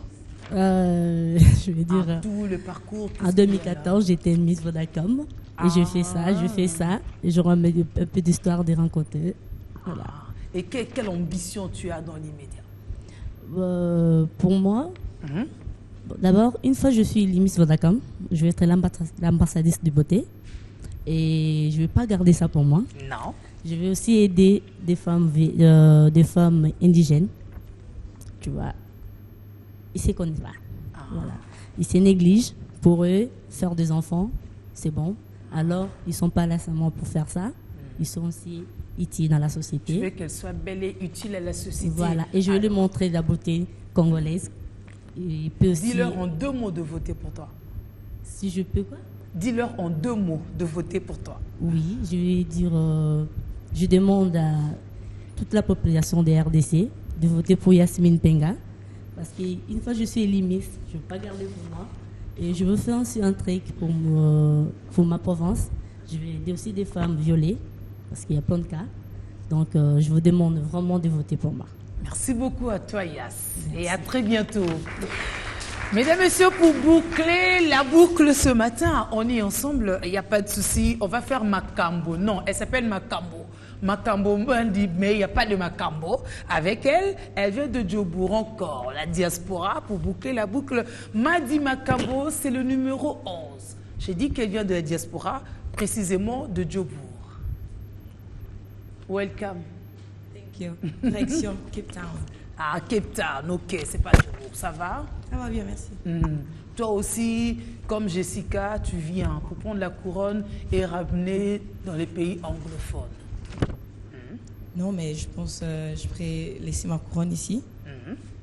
Je vais dire... tout le parcours. En 2014, j'étais Miss Vodacom. Et je fais ça. Et je remets un peu d'histoire des rencontres. Voilà. Et quelle ambition tu as dans l'immédiat? Pour moi, d'abord, une fois je suis Miss Vodacom, je vais être l'ambassadrice de beauté. Et je ne vais pas garder ça pour moi. Non. Je vais aussi aider des femmes indigènes. Tu vois, ils ne se connaissent pas. Voilà. Ils se négligent. Pour eux, faire des enfants, c'est bon. Alors, ils ne sont pas là seulement pour faire ça. Ils sont aussi utiles dans la société. Tu veux qu'elles soient belles et utiles à la société. Voilà. Et je vais lui montrer la beauté congolaise. Dis-leur en 2 mots de voter pour toi. Si je peux quoi? Dis-leur en 2 mots de voter pour toi. Oui, je vais dire, je demande à toute la population des RDC de voter pour Yasmine Penga. Parce qu'une fois que je suis éliminée, je ne veux pas garder pour moi. Et je veux faire aussi un truc pour ma province. Je vais aider aussi des femmes violées, parce qu'il y a plein de cas. Donc, je vous demande vraiment de voter pour moi. Merci beaucoup à toi, Yas. Merci. Et à très bientôt. Mesdames, Messieurs, pour boucler la boucle ce matin, on est ensemble, il n'y a pas de souci. On va faire Makambo. Non, elle s'appelle Makambo. Makambo, on dit, mais il n'y a pas de Makambo. Avec elle, elle vient de Djobour encore, la diaspora, pour boucler la boucle. Madi Makambo, c'est le numéro 11. J'ai dit qu'elle vient de la diaspora, précisément de Djobour. Welcome. Thank you. Direction Cape Town. Ah, Cape Town, ok, c'est pas Djobour. Ça va? Ça va bien, merci. Toi aussi, comme Jessica, tu viens pour prendre la couronne et ramener dans les pays anglophones. Non, mais je pense que je pourrais laisser ma couronne ici.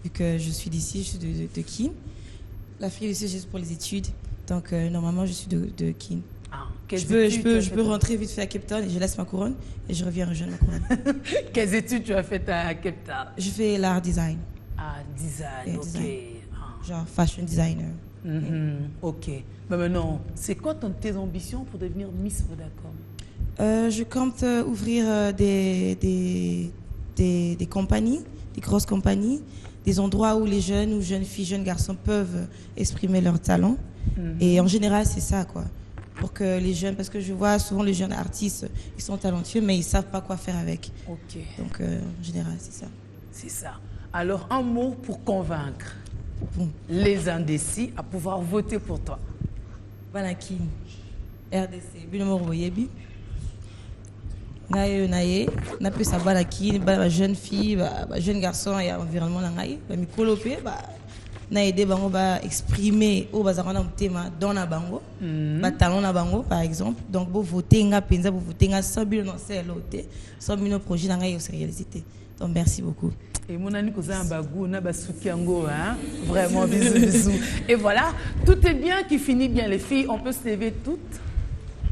Vu que je suis d'ici, je suis de Kin. L'Afrique du Sud, juste pour les études. Donc, normalement, je suis de Kin. Je peux rentrer vite fait à Cape Town et je laisse ma couronne et je reviens rejoindre ma couronne. Quelles études tu as faites à Cape Town? Je fais l'art design. Ah, design, ok. Design. Genre fashion designer. Ok. Mais maintenant, c'est quoi tes ambitions pour devenir Miss Vodacom? Je compte ouvrir des compagnies, des grosses compagnies, des endroits où les jeunes ou jeunes filles, jeunes garçons peuvent exprimer leur talent. Et en général, c'est ça, quoi. Pour que les jeunes, parce que je vois souvent les jeunes artistes, ils sont talentueux, mais ils ne savent pas quoi faire avec. Ok. Donc, en général, c'est ça. C'est ça. Alors, un mot pour convaincre les indécis à pouvoir voter pour toi. Banaki, RDC, Binomoro Yebi. Naye, n'a plus sa balaki, jeune fille, jeune garçon et environnement nangai, mi kolopé, na aider bango ba exprimer au bazarana thème dans la bango, talent na bango par exemple. Donc vous votez nga penza, vous votez nga 100 000 non c'est l'auté, 100 000 projets nangai au réalisé. Donc merci beaucoup. Et mon ami cousin Bagou, na basukiango, hein, vraiment bisous bisous. Et voilà, tout est bien qui finit bien les filles, on peut se lever toutes.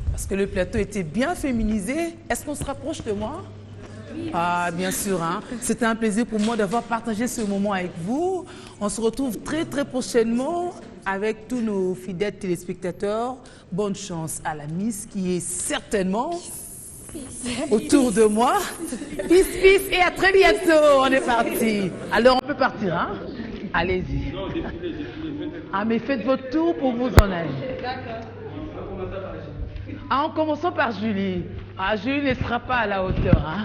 Parce que le plateau était bien féminisé. Est-ce qu'on se rapproche de moi? Ah, bien sûr. Hein. C'était un plaisir pour moi d'avoir partagé ce moment avec vous. On se retrouve très, très prochainement avec tous nos fidèles téléspectateurs. Bonne chance à la Miss qui est certainement autour de moi. Peace, peace et à très bientôt. On est parti. Alors, on peut partir, hein? Allez-y. Ah, mais faites votre tour pour vous en aller. D'accord. En commençant par Julie. Ah, Julie ne sera pas à la hauteur. Hein?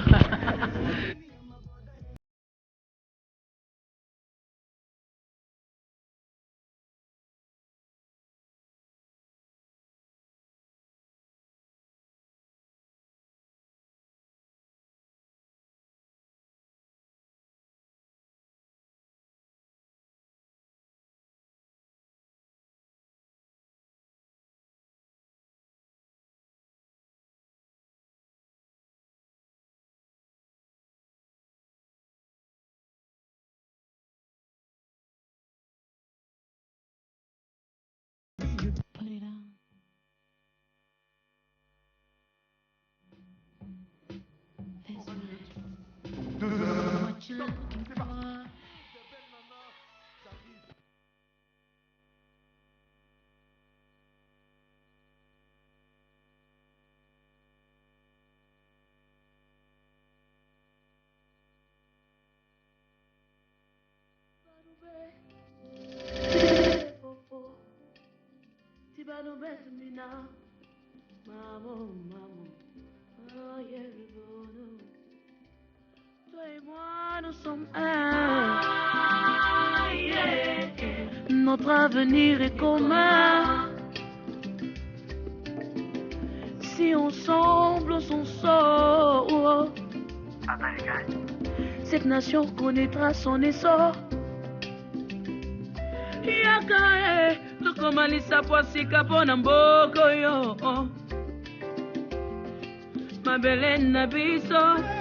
Toi et moi, nous sommes un. Notre avenir est commun. Si ensemble on s'en sort, cette nation connaîtra son essor. Yakae, tokomalisa poasika pona mboko yo. Mabele na biso.